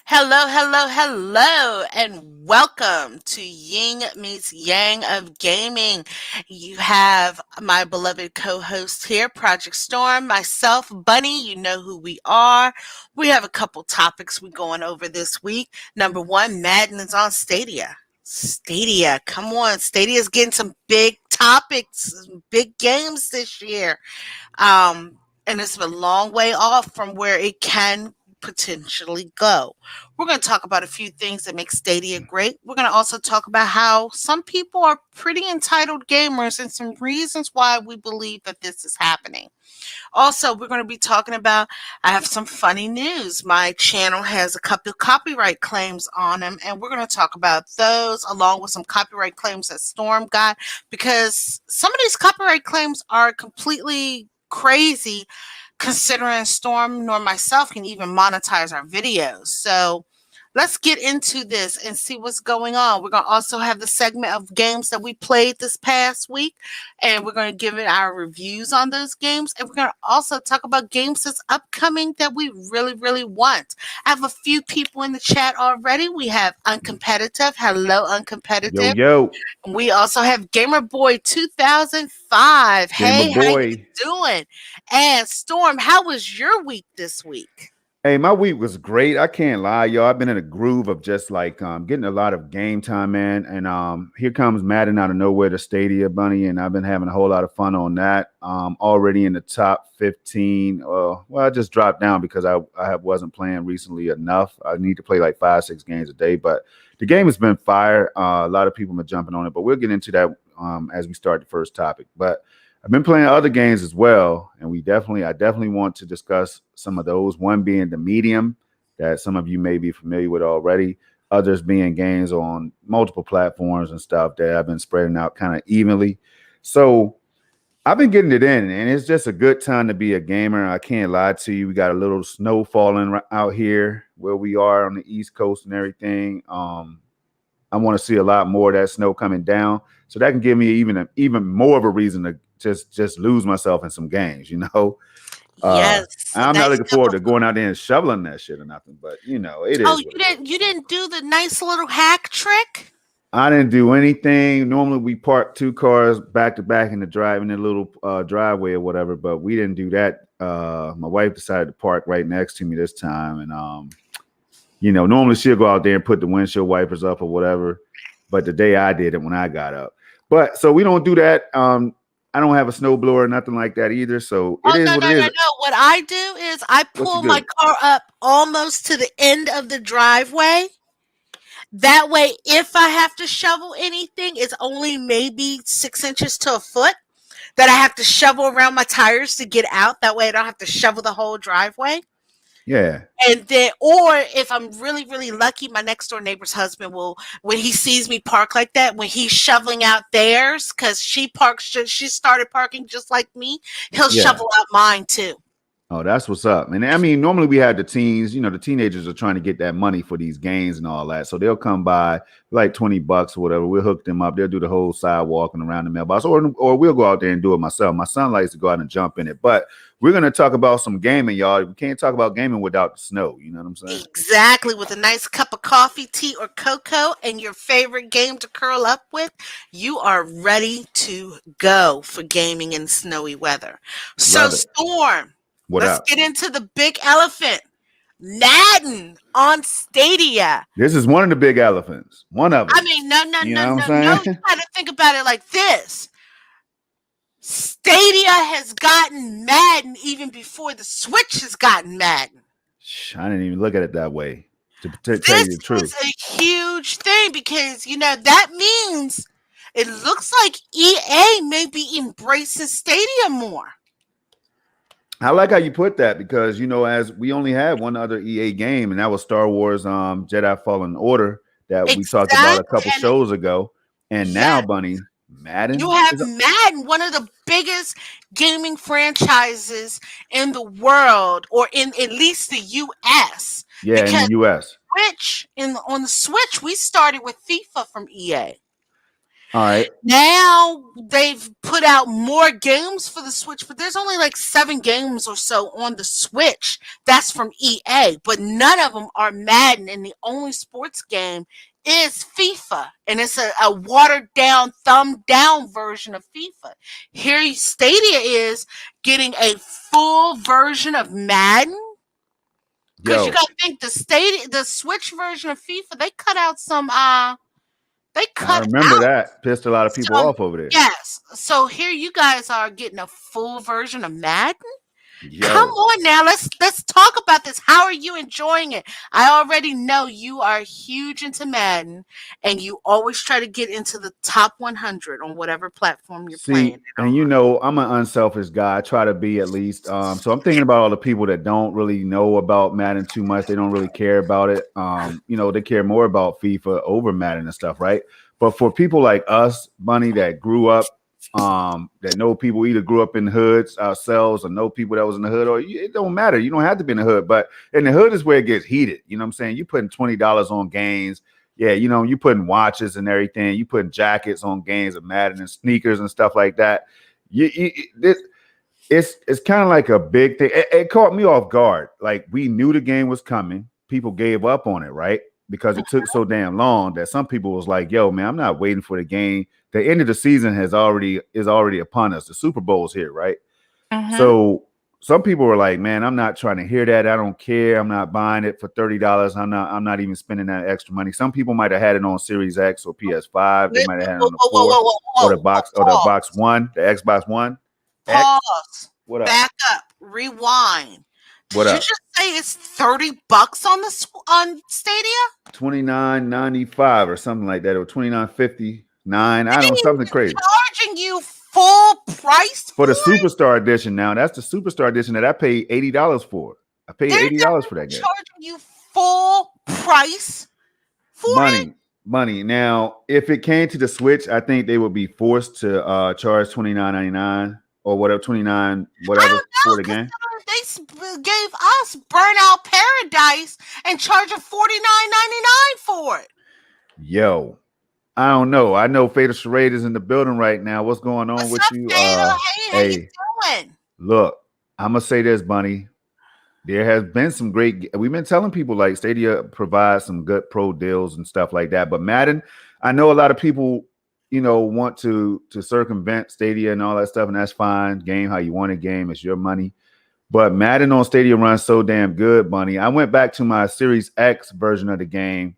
Hello, hello, hello, and welcome to Ying Meets Yang of Gaming. You have my beloved co host here, Project Storm, myself, Bunny. You know who we are. We have a couple topics we're going over this week. Number one, Madden is on Stadia. Stadia, come on. Stadia's getting some big topics, some big games this year. And it's a long way off from where it can potentially go. We're going to talk about a few things that make Stadia great. We're going to also talk about how some people are pretty entitled gamers and some reasons why we believe that this is happening. Also, we're going to be talking about, I have some funny news. My channel has a couple of copyright claims on them, and we're going to talk about those along with some copyright claims that Storm got because some of these copyright claims are completely crazy considering Storm nor myself can even monetize our videos. So let's get into this and see what's going on. We're going to also have the segment of games that we played this past week, and we're going to give it our reviews on those games. And we're going to also talk about games that's upcoming that we really, really want. I have a few people in the chat already. We have Uncompetitive. Hello, Yo, Uncompetitive. yo, We also have Gamer Boy 2005. Gamer Hey, how you Boy. doing? And Storm, how was your week this week? Hey, my week was great. I can't lie, y'all. I've been in a groove of just like getting a lot of game time, man. And here comes Madden out of nowhere to Stadia, Bunny, and I've been having a whole lot of fun on that. Already in the top 15. Well, I just dropped down because wasn't playing recently enough. I need to play like 5, 6 games a day, but the game has been fire. A lot of people have been jumping on it, but we'll get into that as we start the first topic. But I've been playing other games as well, and I definitely want to discuss some of those. One being the medium that some of you may be familiar with already. Others being games on multiple platforms and stuff that I've been spreading out kind of evenly. So I've been getting it in, and it's just a good time to be a gamer. I can't lie to you. We got a little snow falling out here where we are on the East Coast and everything. I want to see a lot more of that snow coming down, so that can give me even more of a reason to just lose myself in some games. Uh, Yes, a I'm not nice looking cup forward of. to going out there and shoveling that shit or nothing, but it Oh, is what you it is. didn't do the nice little hack trick? I didn't do anything. Normally, we park two cars back to back in the drive in the little driveway or whatever, but we didn't do that. My wife decided to park right next to me this time, and normally she'll go out there and put the windshield wipers up or whatever. But the day I did it when I got up. But so we don't do that. I don't have a snowblower or nothing like that either. So it Oh, is no, what no, it no, is. no. What I do is I What you pull my do? car up almost to the end of the driveway. That way, if I have to shovel anything, it's only maybe 6 inches to a foot that I have to shovel around my tires to get out. That way, I don't have to shovel the whole driveway. Yeah. And then, or if I'm really, really lucky, my next door neighbor's husband will, when he sees me park like that, when he's shoveling out theirs, because she started parking just like me, he'll Yeah. shovel out mine too. Oh, that's what's up. And I mean, normally we have the teens, the teenagers are trying to get that money for these games and all that. So they'll come by like $20 or whatever. We'll hook them up. They'll do the whole sidewalk and around the mailbox, or we'll go out there and do it myself. My son likes to go out and jump in it. But we're gonna talk about some gaming, y'all. We can't talk about gaming without the snow. You know what I'm saying? Exactly, with a nice cup of coffee, tea, or cocoa, and your favorite game to curl up with, you are ready to go for gaming in snowy weather. So, Love it. Storm, What let's up? get into the big elephant. Madden on Stadia. This is one of the big elephants. One of I them. mean, no, no, You no, know what no, I'm no. You saying? got to think about it like this. Stadia has gotten Madden even before the Switch has gotten Madden. I didn't even look at it that way. To tell This you the is truth. a huge thing because, that means it looks like EA may be embracing Stadia more. I like how you put that because as we only had one other EA game, and that was Star Wars Jedi Fallen Order that we talked about a Exactly. couple And shows ago. And now, yeah, Bunny, you Madden have is Madden, one of the biggest gaming franchises in the world, or in at least the US. yeah, in the Because US. on the Switch, we started with FIFA from EA. All right. Now they've put out more games for the Switch, but there's only like 7 games or so on the Switch. That's from EA, but none of them are Madden, and the only sports game is FIFA, and it's a watered down, thumbed down version of FIFA. Here, Stadia is getting a full version of Madden. Because you Yo, got to think the Switch version of FIFA, they I cut remember out that pissed a lot of people some. off over there. Yes. So here you guys are getting a full version of Madden. Come Yo, on now, let's talk about this. How are you enjoying it? I already know you are huge into Madden, and you always try to get into the top 100 on whatever platform you're playing see, it and on. I'm an unselfish guy. I try to be at least. So I'm thinking about all the people that don't really know about Madden too much. They don't really care about it. They care more about FIFA over Madden and stuff, right? But for people like us, Bunny, that grew up, that know people either grew up in hoods ourselves or know people that was in the hood, or it don't matter. You don't have to be in the hood, but in the hood is where it gets heated. You know what I'm saying? You putting $20 on games. Yeah, you putting watches and everything. You putting jackets on games of Madden and sneakers and stuff like that. It's kind of like a big thing. It caught me off guard. Like we knew the game was coming. People gave up on it, right? Because it took so damn long that some people was like, "Yo, man, I'm not waiting for the game. The end of the season is already upon us. The Super Bowl's here, right?" Mm-hmm. So some people were like, "Man, I'm not trying to hear that. I don't care. I'm not buying it for $30. I'm not even spending that extra money." Some people might have had it on Series X or PS5. They Wait, might have had it whoa, on the whoa, whoa, four whoa, whoa, whoa, whoa, or the Box One, the Xbox One X. pause, What up? back up, rewind. What Did you up? just say it's $30 on on Stadia? 29.95 or something like that, or 29.59. I don't know, something crazy. Charging you full price For for the it? Superstar Edition now, that's the Superstar Edition that I paid $80 for. I paid They're not $80 for even that game. charging you full price for it? Money, money. Now, if it came to the Switch, I think they would be forced to charge $29.99 or whatever, 29 I whatever don't know for the because game. they gave us Burnout Paradise and charging $49.99 for it. Yo, I don't know. I know Fatal Charade is in the building right now. What's going on What's with up, you? Fatal? Hey, how you Hey, doing? look, I'm gonna say this, Bunny. There has been some great. We've been telling people like Stadia provides some good pro deals and stuff like that. But Madden, I know a lot of people, want to circumvent Stadia and all that stuff, and that's fine. Game how you want a game, it's your money. But Madden on Stadia runs so damn good, Bunny. I went back to my Series X version of the game.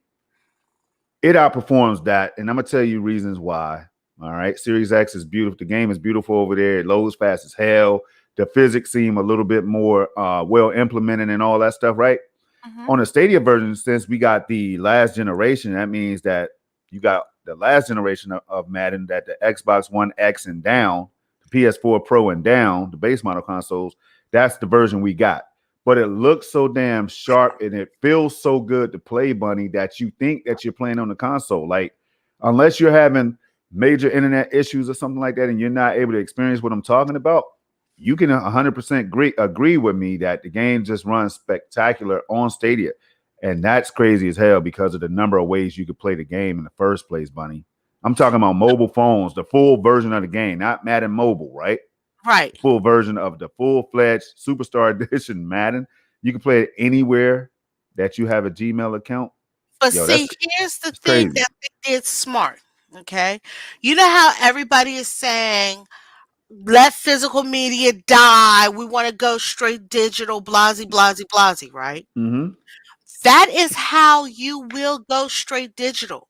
It outperforms that, and I'm gonna tell you reasons why. All right, Series X is beautiful. The game is beautiful over there. It loads fast as hell. The physics seem a little bit more well implemented and all that stuff, right? Mm-hmm. On the Stadia version, since we got the last generation, that means that you got the last generation of Madden, that the Xbox One X and down, the PS4 Pro and down, the base model consoles, that's the version we got. But it looks so damn sharp and it feels so good to play, Bunny, that you think that you're playing on the console. Like, unless you're having major internet issues or something like that and you're not able to experience what I'm talking about, you can 100% agree with me that the game just runs spectacular on Stadia. And that's crazy as hell because of the number of ways you could play the game in the first place, Bunny. I'm talking about mobile phones, the full version of the game, not Madden Mobile, right? Right. The full version of the full-fledged Superstar Edition Madden. You can play it anywhere that you have a Gmail account. But Yo, see, here's the that's thing crazy. that they did smart. Okay. You know how everybody is saying, let physical media die. We want to go straight digital, blasey, blasey, blasey, right? Mm-hmm. That is how you will go straight digital.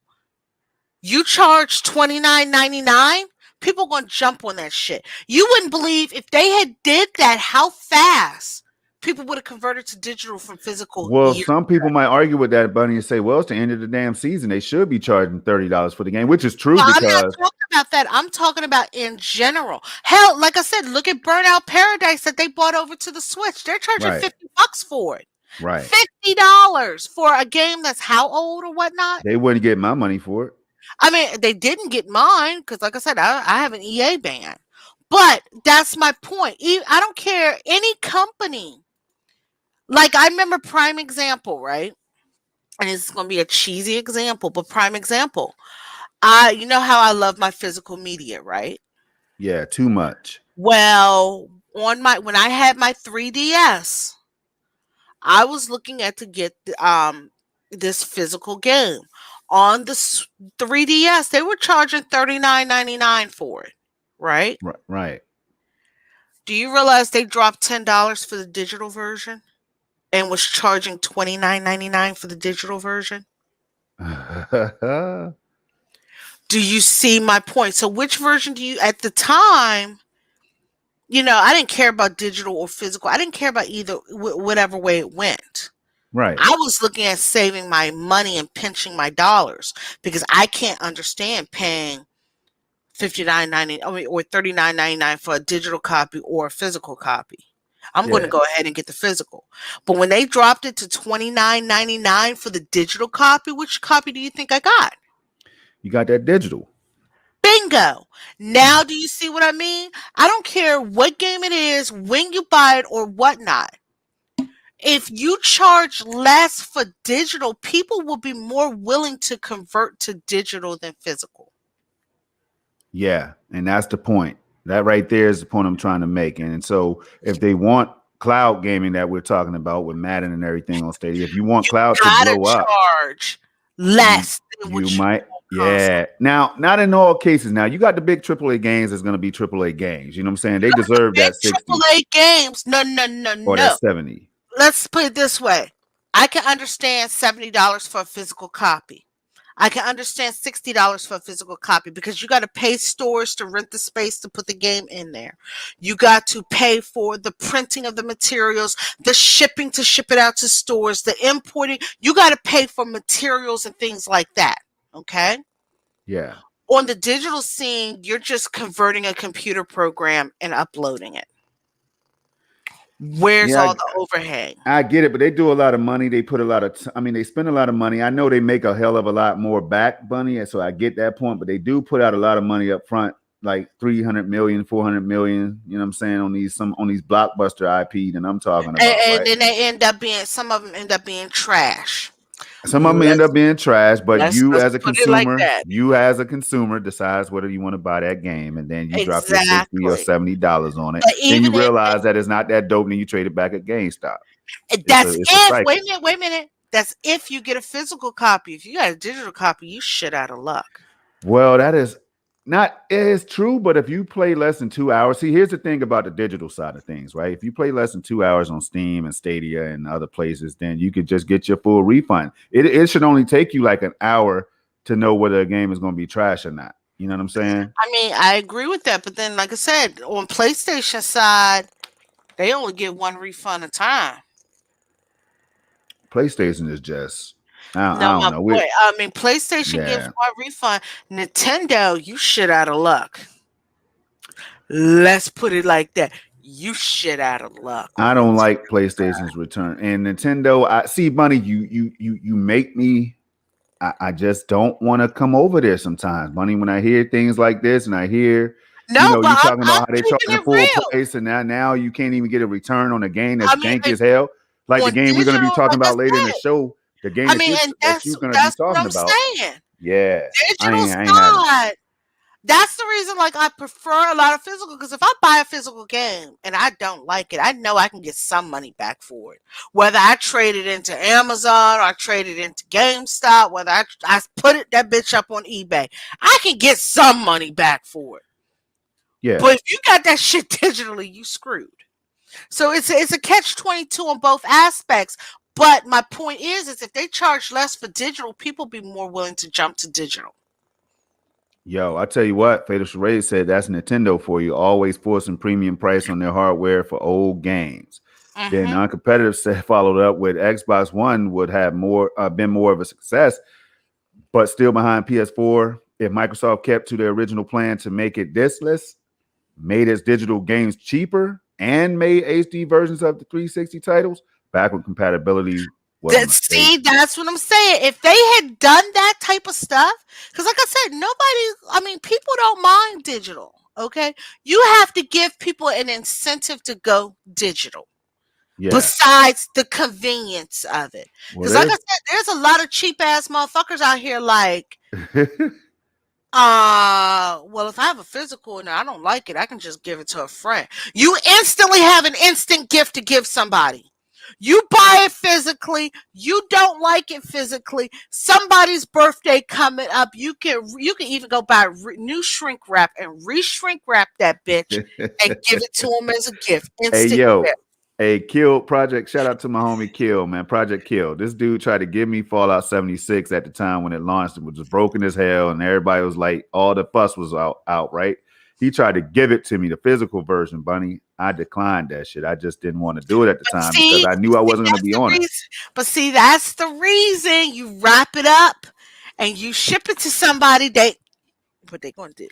You charge $29.99, people gonna jump on that shit. You wouldn't believe if they had did that how fast people would have converted to digital from physical Well, years. some people might argue with that, Bunny, and say, well, it's the end of the damn season. They should be charging $30 for the game, which is true Well, I'm not because talking about that. I'm talking about in general. Hell, like I said, look at Burnout Paradise that they bought over to the Switch. They're charging right, $50 for it. right. $50 for a game that's how old or whatnot? They wouldn't get my money for it. I mean, they didn't get mine because, like I said, I have an EA ban. But that's my point. I don't care any company. Like I remember prime example, right? And it's going to be a cheesy example, but prime example. You know how I love my physical media, right? Yeah, too much. Well, on my when I had my 3DS, I was looking at to get this physical game on the 3DS. They were charging 39.99 for it, right? Right. Do you realize they dropped $10 for the digital version and was charging 29.99 for the digital version? Do you see my point? So which version do you at the time, I didn't care about digital or physical. I didn't care about either whatever way it went. Right. I was looking at saving my money and pinching my dollars because I can't understand paying 59.90, or 39.99 for a digital copy or a physical copy. I'm going to Yeah. go ahead and get the physical. But when they dropped it to 29.99 for the digital copy, which copy do you think I got? You got that digital. Bingo. Now do you see what I mean? I don't care what game it is, when you buy it or whatnot. If you charge less for digital, people will be more willing to convert to digital than physical. Yeah, and that's the point. That right there is the point I'm trying to make. And so if they want cloud gaming that we're talking about with Madden and everything on Stadia, if you want You cloud to gotta blow up, charge you less than you what you might, do on console. yeah. Now, not in all cases. Now you got the big AAA games that's gonna be AAA games. You know what I'm saying? They deserve Big that 60 AAA games. No, no, no, or that no. 70. Let's put it this way. I can understand $70 for a physical copy. I can understand $60 for a physical copy because you got to pay stores to rent the space to put the game in there. You got to pay for the printing of the materials, the shipping to ship it out to stores, the importing. You got to pay for materials and things like that. Okay. Yeah. On the digital scene, you're just converting a computer program and uploading it. Where's Yeah, all the overhead? I get it, but they do a lot of money. They put a lot of, I mean, they spend a lot of money. I know they make a hell of a lot more back, Bunny, and so I get that point. But they do put out a lot of money up front, like 300 million, 400 million. You know what I'm saying, on these blockbuster IP that I'm talking about, And right? then they end up being some of them end up being trash. Some of them end Let's up being trash, but let's put it like that. you as a consumer decides whether you want to buy that game, and then you drop your 60 or Exactly. $70 on it. But Then you even if realize that it's not that dope, and then you trade it back at GameStop. that's It's a if wait a cycle. minute, wait a minute. That's if you get a physical copy. If you got a digital copy, you shit out of luck. Well, that is not it is true, but if you play less than 2 hours, see, here's the thing about the digital side of things, right? If you play less than 2 hours on Steam and Stadia and other places, then you could just get your full refund. It should only take you like an hour to know whether a game is going to be trash or not. You know what I'm saying? I mean, I agree with that, but then like I said, on PlayStation side, they only get one refund a time. PlayStation is just I No, don't my know. point. I mean, PlayStation gives Yeah, one refund. Nintendo, you shit out of luck. Let's put it like that. You shit out of luck I on the don't like material PlayStation's side. return and Nintendo. I see, Bunny. You make me. I just don't want to come over there sometimes, Bunny. When I hear things like this, and I hear, No, but you I'm talking I'm about how they keeping charging it full real. price, and now you can't even get a return on a game that's I mean, janky as hell, like the on game we're going to be digital, talking like I about later in the said, show, the game I mean, and that that's you're going to be that's what talking I'm about. saying. Yeah, Digital I ain't having it. side. That's the reason, like, I prefer a lot of physical because if I buy a physical game and I don't like it, I know I can get some money back for it. Whether I trade it into Amazon or I trade it into GameStop, whether I put that bitch up on eBay, I can get some money back for it. Yeah, But if you got that shit digitally, you screwed. So it's a catch 22 on both aspects. But my point is if they charge less for digital, people be more willing to jump to digital. yo, I tell you what, Fatal Charade said that's Nintendo for you, always forcing premium price on their hardware for old games. Then Hmm. Uncompetitive said followed up with Xbox One would have been more of a success, but still behind PS4. If Microsoft kept to their original plan to make it diskless, made its digital games cheaper, and made HD versions of the 360 titles, backward compatibility was a mistake. See, that's what I'm saying. If they had done that type of stuff, because like I said, I mean, people don't mind digital. Okay. You have to give people an incentive to go digital Yeah. besides the convenience of it. Well, Because like I said, there's a lot of cheap ass motherfuckers out here like, Well, if I have a physical and I don't like it, I can just give it to a friend. You instantly have an instant gift to give somebody. You buy it physically, you don't like it physically. Somebody's birthday coming up, you can even go buy new shrink wrap and re-shrink wrap that bitch and give it to them as a gift. Hey Instant yo, gift. hey Kill Project. Shout out to my homie Kill, man. Project Kill. This dude tried to give me Fallout 76 at the time when it launched. It was just broken as hell, and everybody was like, all the fuss was out, right? He tried to give it to me, the physical version, Bunny. I declined that shit. I just didn't want to do it at the But time because I knew I see, wasn't going to that's be the on it. reason. But see, that's the reason you wrap it up and you ship it to somebody. What they gonna do?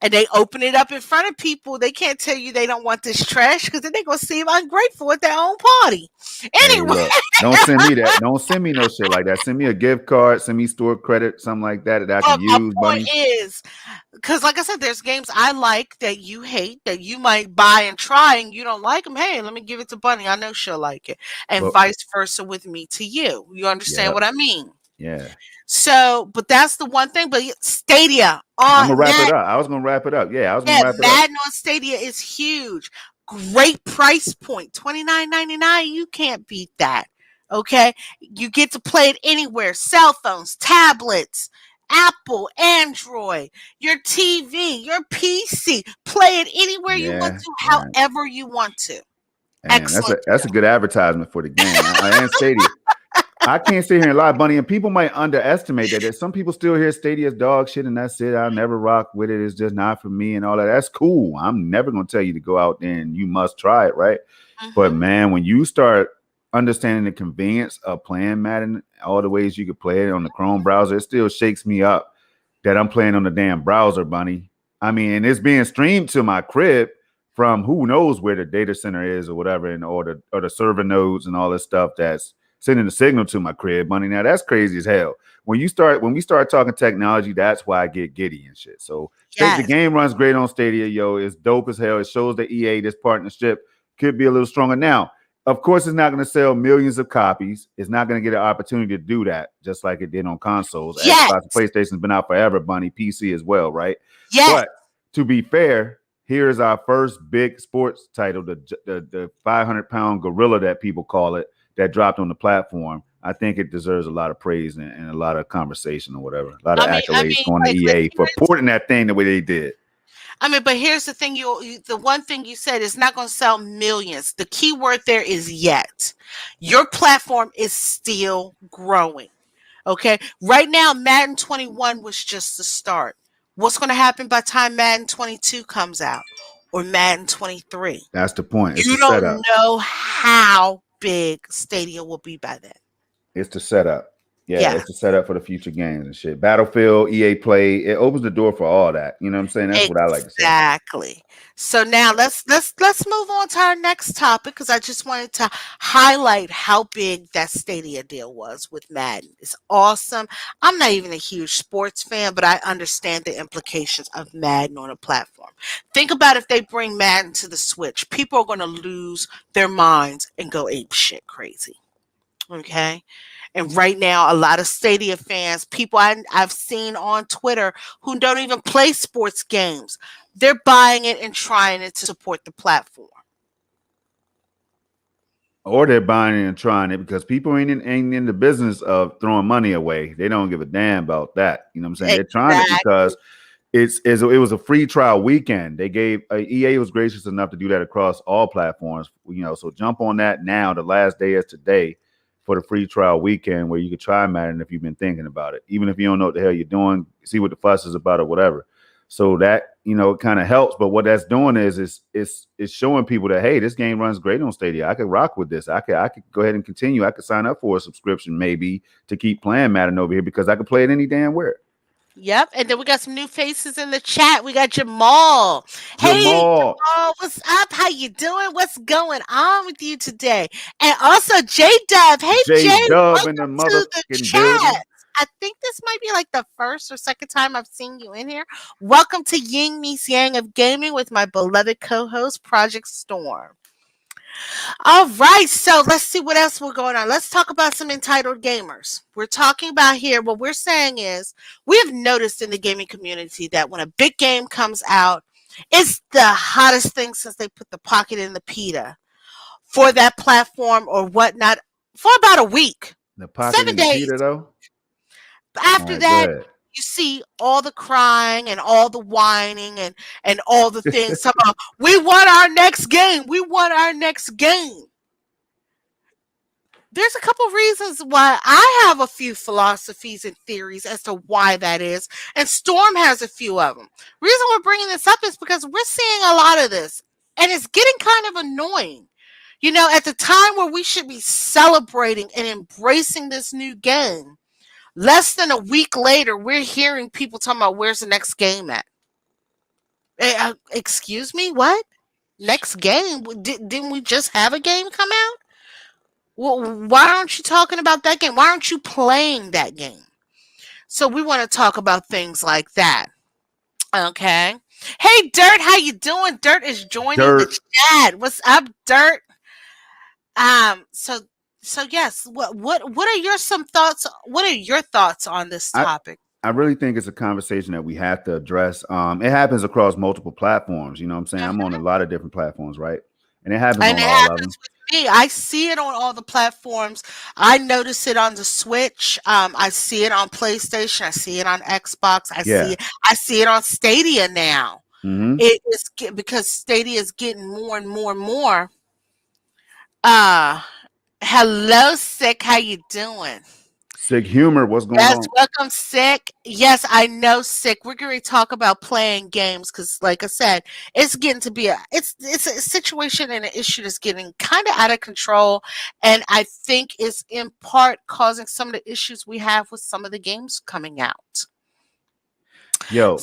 And they open it up in front of people. They can't tell you they don't want this trash because then they're gonna seem ungrateful at their own party. Hey, Anyway, look, don't send me that. Don't send me no shit like that. Send me a gift card. Send me store credit, something like that that I can but my use, point Bunny. is, because like I said, there's games I like that you hate that you might buy and try and you don't like them. Hey, let me give it to Bunny. I know she'll like it, and But vice versa with me to you. You understand yeah, what I mean? yeah. So, but that's the one thing. But Stadia I'm on gonna wrap it Madden, up. I was gonna wrap it up. Yeah, I was gonna yeah, wrap it up. Madden on Stadia is huge. Great price point, $29.99. You can't beat that. Okay, you get to play it anywhere: cell phones, tablets, Apple, Android, your TV, your PC. Play it anywhere you want Yeah, to, yeah. however you want to. And Excellent that's a deal. good advertisement for the game. And Stadia. I can't sit here and lie, Bunny, and people might underestimate that. There's some people still hear Stadia's dog shit, and that's it. I'll never rock with it. It's just not for me, and all that. That's cool. I'm never gonna tell you to go out there and you must try it, right? But Hmm. man, when you start understanding the convenience of playing Madden, all the ways you could play it on the Chrome browser, it still shakes me up that I'm playing on the damn browser, Bunny. I mean, and it's being streamed to my crib from who knows where the data center is or whatever, and or the server nodes and all this stuff that's sending the signal to my crib, Bunny. Now that's crazy as hell. When we start talking technology, that's why I get giddy and shit. So the Yes. game runs great on Stadia, yo. It's dope as hell. It shows that EA this partnership could be a little stronger. Now, of course, it's not going to sell millions of copies. It's not going to get an opportunity to do that, just like it did on consoles. Yes. Xbox and PlayStation's been out forever, Bunny. PC as well, right? Yes. But to be fair, here is our first big sports title, the 500-pound gorilla that people call it, that dropped on the platform. I think it deserves a lot of praise and a lot of conversation or whatever, a lot of I accolades mean, going to EA for porting that thing the way they did. but here's the thing: the one thing you said is not going to sell millions. The key word there is yet. Your platform is still growing. Okay, right now Madden 21 was just the start. What's going to happen by the time Madden 22 comes out or Madden 23? That's the point. It's the You don't setup. know how big Stadia will be by then. It's the setup. Yeah, Yeah. it's the setup for the future games and shit. Battlefield, EA Play, it opens the door for all that. You know what I'm saying? That's what I like to say. Exactly. So now let's move on to our next topic because I just wanted to highlight how big that Stadia deal was with Madden. It's awesome. I'm not even a huge sports fan, but I understand the implications of Madden on a platform. Think about if they bring Madden to the Switch, people are going to lose their minds and go ape shit crazy. Okay. And right now, a lot of Stadia fans, people I've seen on Twitter who don't even play sports games, they're buying it and trying it to support the platform. Or they're buying it and trying it because people ain't in the business of throwing money away. They don't give a damn about that. You know what I'm saying? They're trying it Exactly. because it was a free trial weekend. They gave EA was gracious enough to do that across all platforms. So jump on that now. The last day is today for the free trial weekend where you could try Madden if you've been thinking about it, even if you don't know what the hell you're doing. See what the fuss is about or whatever. So that it kind of helps. But what that's doing is it's showing people that hey, this game runs great on Stadia. I could rock with this. I could go ahead and continue. I could sign up for a subscription maybe to keep playing Madden over here because I could play it any damn where. Yep. And then we got some new faces in the chat. We got Jamal. Hey, Jamal, Jamal, what's up? How you doing? What's going on with you today? And also J Dub. Hey, J Jay, Dub in the welcome to the motherfucking chat. building. I think this might be like the first or second time I've seen you in here. Welcome to Ying Meets Yang of Gaming with my beloved co-host Project Storm. All right, so let's see what else we're going on. Let's talk about some entitled gamers. We're talking about here, what we're saying is we have noticed in the gaming community that when a big game comes out, it's the hottest thing since they put the pocket in the pita for that platform or whatnot for about a week, The pocket 7 in the days. Peter though. All After right, go that, ahead. you see all the crying and all the whining and all the things. Somehow, we want our next game. We want our next game. There's a couple reasons why I have a few philosophies and theories as to why that is, and Storm has a few of them. Reason we're bringing this up is because we're seeing a lot of this, and it's getting kind of annoying. You know, at the time where we should be celebrating and embracing this new game, less than a week later, we're hearing people talking about where's the next game at. Excuse me, what? Next game? Didn't we just have a game come out? Well, why aren't you talking about that game? Why aren't you playing that game? So we want to talk about things like that. Okay. Hey, Dirt, how you doing? Dirt is joining the Dirt. chat. What's up, Dirt? So yes. What are your some thoughts? What are your thoughts on this I topic? I really think it's a conversation that we have to address. It happens across multiple platforms. You know what I'm saying? I'm on a lot of different platforms, right? And it happens And on it all of them. happens with me. I see it on all the platforms. I notice it on the Switch. I see it on PlayStation. I see it on Xbox. Yeah. I see it on Stadia now. Mm-hmm. It is because Stadia is getting more and more and more. Uh Hello, Sick. How you doing? Sick humor. What's going Yes, on? welcome, Sick. Yes, I know, Sick. We're going to talk about playing games because, like I said, it's getting to be it's a situation and an issue that's getting kind of out of control, and I think it's in part causing some of the issues we have with some of the games coming out. Yo,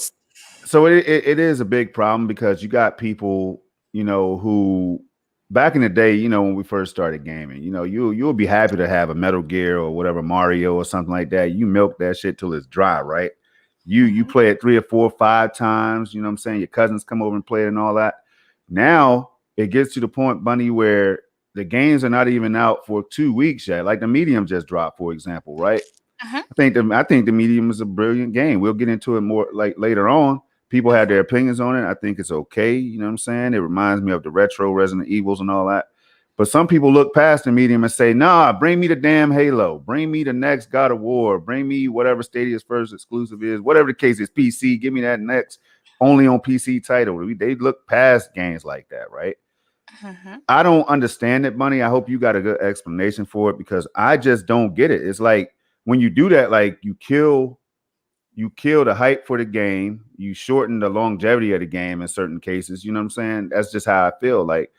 so it is a big problem because you got people, who back in the day, when we first started gaming, you'll be happy to have a Metal Gear or whatever, Mario or something like that. You milk that shit till it's dry, right? You Mhm. play it 3 or 4 or 5 times, you know what I'm saying? Your cousins come over and play it and all that. Now it gets to the point, Bunny, where the games are not even out for 2 weeks yet. Like the medium just dropped, for example, right? Mhm. I think the medium is a brilliant game. We'll get into it more like later on. People have Mhm. their opinions on it. I think it's okay. You know what I'm saying? It reminds me of the retro Resident Evils and all that. But some people look past the medium and say, nah, bring me the damn Halo. Bring me the next God of War. Bring me whatever Stadia's first exclusive is. Whatever the case is, PC. Give me that next only on PC title. They look past games like that, right? Mhm. I don't understand it, Bunny. I hope you got a good explanation for it because I just don't get it. It's like when you do that, like you kill the hype for the game, you shorten the longevity of the game in certain cases. You know what I'm saying? That's just how I feel. Like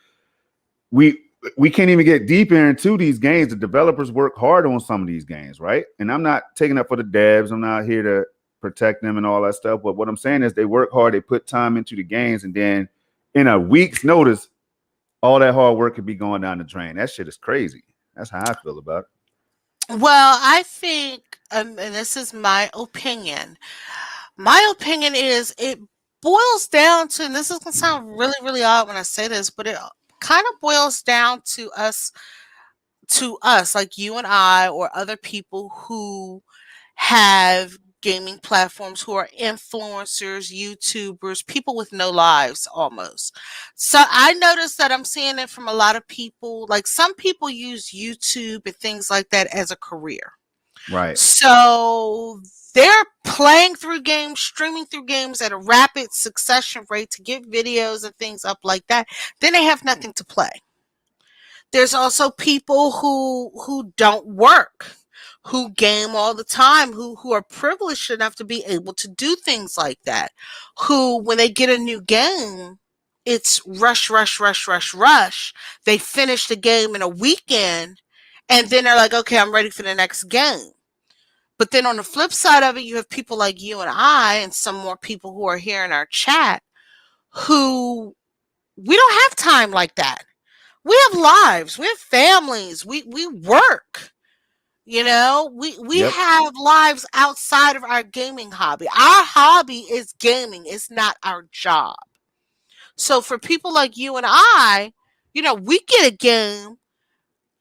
we we can't even get deeper into these games. The developers work hard on some of these games, right? And I'm not taking up for the devs. I'm not here to protect them and all that stuff. But what I'm saying is they work hard, they put time into the games, and then in a week's notice, all that hard work could be going down the drain. That shit is crazy. That's how I feel about it. Well, I think, and this is my opinion. My opinion is it boils down to, and this is going to sound really, really odd when I say this, but it kind of boils down to us, like you and I, or other people who have gaming platforms, who are influencers, YouTubers, people with no lives almost. So I noticed that I'm seeing it from a lot of people. Like some people use YouTube and things like that as a career. Right. So they're playing through games, streaming through games at a rapid succession rate to get videos and things up like that. Then they have nothing to play. There's also people who don't work, who game all the time, who are privileged enough to be able to do things like that. Who, when they get a new game, it's rush, rush, rush, rush, rush. They finish the game in a weekend, and then they're like, okay, I'm ready for the next game. But then on the flip side of it, you have people like you and I, and some more people who are here in our chat, who we don't have time like that. We have lives, we have families, we work. You know, we Yep. have lives outside of our gaming hobby. Our hobby is gaming, it's not our job. So for people like you and I, we get a game.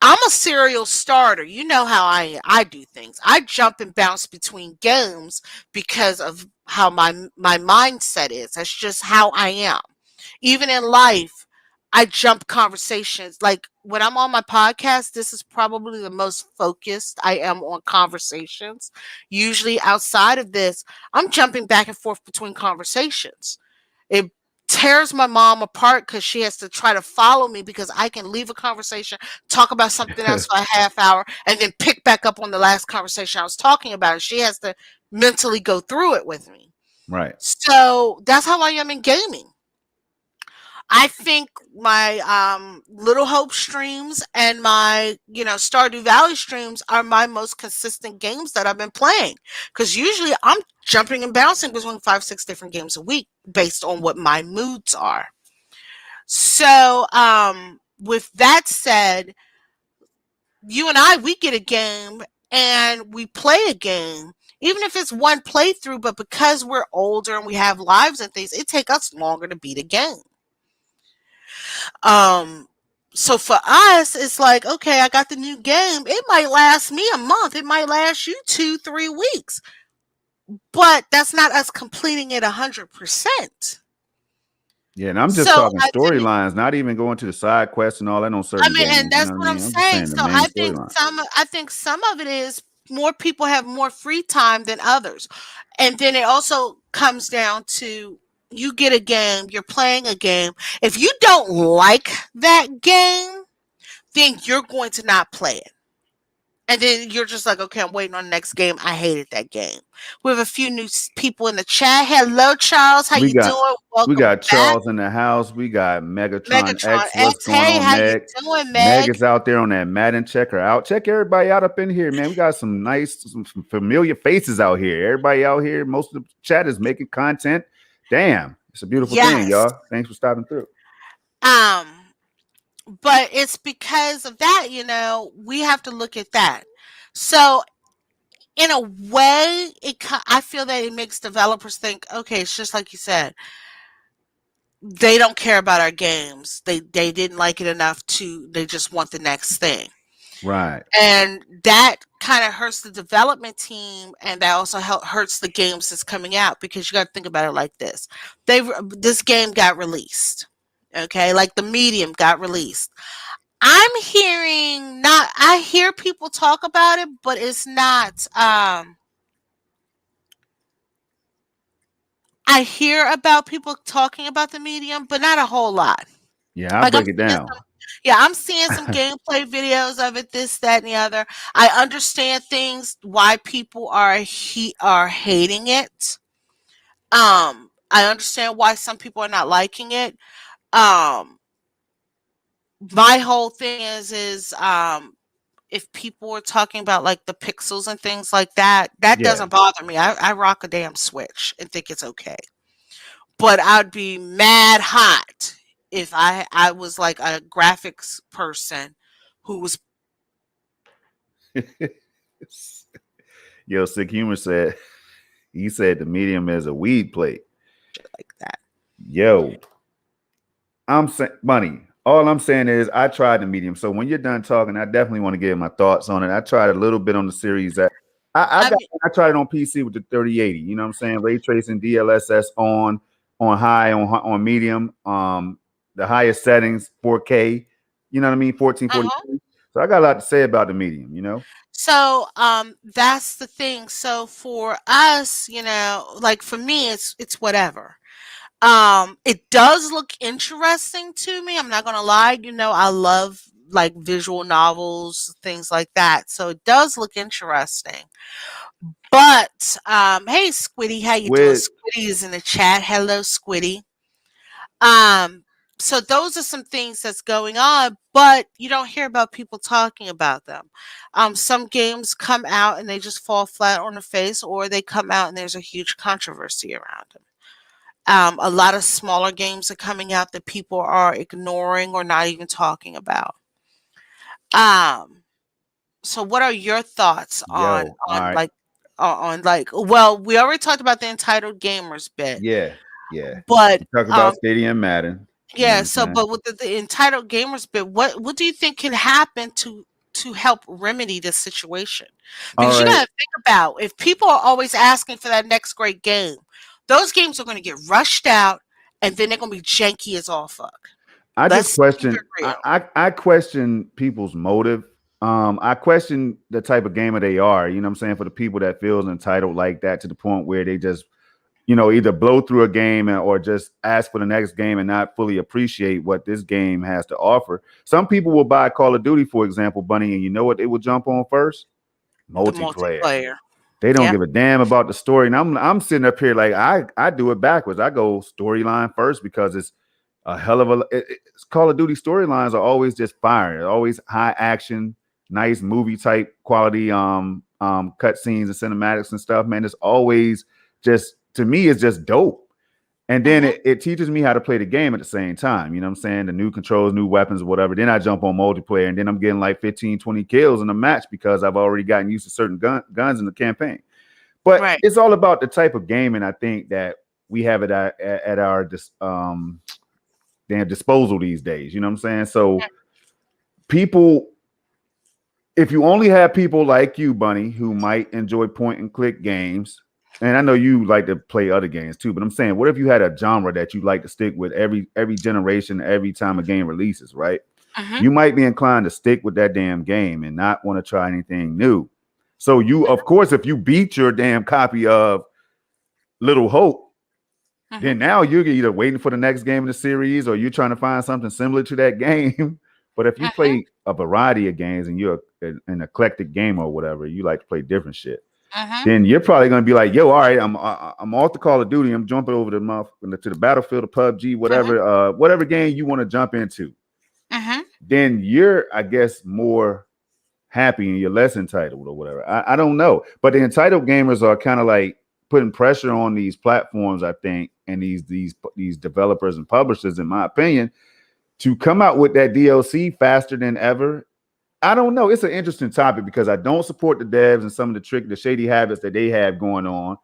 I'm a serial starter. You know how I do things. I jump and bounce between games because of how my mindset is. That's just how I am. Even in life, I jump conversations. Like when I'm on my podcast, this is probably the most focused I am on conversations. Usually outside of this, I'm jumping back and forth between conversations. It tears my mom apart because she has to try to follow me because I can leave a conversation, talk about something else for a half hour, and then pick back up on the last conversation I was talking about. And she has to mentally go through it with me. Right. So that's how I am in gaming. I think my Little Hope streams and my Stardew Valley streams are my most consistent games that I've been playing. Because usually I'm jumping and bouncing between 5, 6 different games a week based on what my moods are. So with that said, you and I we get a game and we play a game. Even if it's one playthrough, but because we're older and we have lives and things, it takes us longer to beat a game. Um, so for us, it's like, okay, I got the new game. It might last me a month. It might last you 2, 3 weeks, but that's not us completing it 100%. Yeah, and I'm just So talking I think, storylines, not even going to the side quests and all that on I certain mean, and games. You that's know what I what I'm mean? I'm just saying. saying the So main storyline. I think some of it is more people have more free time than others, and then it also comes down to you get a game, you're playing a game. If you don't like that game, then you're going to not play it. And then you're just like, okay, I'm waiting on the next game. I hated that game. We have a few new people in the chat. Hello, Charles. How We you got doing? we Welcome got back. Charles in the house. We got Megatron Megatron X. What's X. going Hey, on, how you Meg? doing, Meg Meg? is out there on that Madden. Check her out. Check everybody out up in here, man. We got some familiar faces out here. Everybody out here. Most of the chat is making content. Damn, it's a beautiful thing, Yes. y'all. Thanks for stopping through. Um, but it's because of that, we have to look at that. So in a way, I feel that it makes developers think, okay, it's just like you said, they don't care about our games. They didn't like it enough to they just want the next thing. Right. And that kind of hurts the development team, and that also hurts the games that's coming out because you got to think about it like this. This game got released. Okay? Like the Medium got released. I hear people talk about it, but it's not I hear about people talking about the Medium, but not a whole lot. Yeah, I'll Like I'm break it seeing down. Yeah, I'm seeing some gameplay videos of it, this, that, and the other. I understand things why people are hating it. I understand why some people are not liking it. Um, my whole thing is if people are talking about like the pixels and things like that, that Yeah. doesn't bother me. I rock a damn Switch and think it's okay. But I'd be mad hot if I was like a graphics person who was Yo, Sick Humor said he said the medium is a weed plate. like that. Yo, I'm saying, Bunny. All I'm saying is, I tried the medium. So when you're done talking, I definitely want to give my thoughts on it. I tried a little bit on the series. I mean, I tried it on PC with the 3080. You know what I'm saying? Ray tracing, DLSS on high, on medium. The highest settings, 4K. You know what I mean? 1440. uh-huh. So I got a lot to say about the medium. You know? So that's the thing. So for us, like for me, it's whatever. It does look interesting to me. I'm not gonna lie. I love like visual novels, things like that. So it does look interesting. But hey, Squiddy, how you doing? With Squiddy is in the chat. Hello, Squiddy. Um, so those are some things that's going on, but you don't hear about people talking about them. Some games come out and they just fall flat on the face, or they come out and there's a huge controversy around them. A lot of smaller games are coming out that people are ignoring or not even talking about. Um, so what are your thoughts on yo, all right. well, we already talked about the entitled gamers bit, Yeah, yeah. but We talked about Stadia and Madden. You know Yeah, what I'm so saying? but with the entitled gamers bit, what do you think can happen to help remedy this situation? All Because you right. gotta think about if people are always asking for that next great game, those games are gonna get rushed out and then they're gonna be janky as all fuck. I just Let's keep question. it real. I question people's motive. I question the type of gamer they are. You know what I'm saying? For the people that feels entitled like that to the point where they just, either blow through a game or just ask for the next game and not fully appreciate what this game has to offer. Some people will buy Call of Duty, for example, Bunny, and you know what they will jump on first? The Multiplayer. multiplayer. They don't Yeah. give a damn about the story. And I'm sitting up here like I do it backwards. I go storyline first because it's a hell of Call of Duty storylines are always just fire. They're always high action, nice movie type quality cut scenes and cinematics and stuff, man. It's always just, to me, it's just dope. And then Mhm. it teaches me how to play the game at the same time. You know what I'm saying? The new controls, new weapons, whatever. Then I jump on multiplayer and then I'm getting like 15, 20 kills in a match because I've already gotten used to certain guns in the campaign. But Right. it's all about the type of gaming I think that we have at our damn disposal these days. You know what I'm saying? So people, if you only have people like you, Bunny, who might enjoy point and click games, and I know you like to play other games too, but I'm saying, what if you had a genre that you like to stick with every generation, every time a game releases, right? Mhm. You might be inclined to stick with that damn game and not want to try anything new. So you, of course, if you beat your damn copy of Little Hope, Mhm. then now you're either waiting for the next game in the series or you're trying to find something similar to that game. But if you Mhm. play a variety of games and you're an eclectic gamer or whatever, you like to play different shit, Mhm. then you're probably going to be like, yo, all right, I'm off the Call of Duty. I'm jumping over to the Battlefield, the PUBG, Mhm. whatever game you want to jump into. Mhm. Then you're, I guess, more happy and you're less entitled or whatever. I don't know. But the entitled gamers are kind of like putting pressure on these platforms, I think, and these developers and publishers, in my opinion, to come out with that DLC faster than ever. I don't know. It's an interesting topic because I don't support the devs and some of the shady habits that they have going on,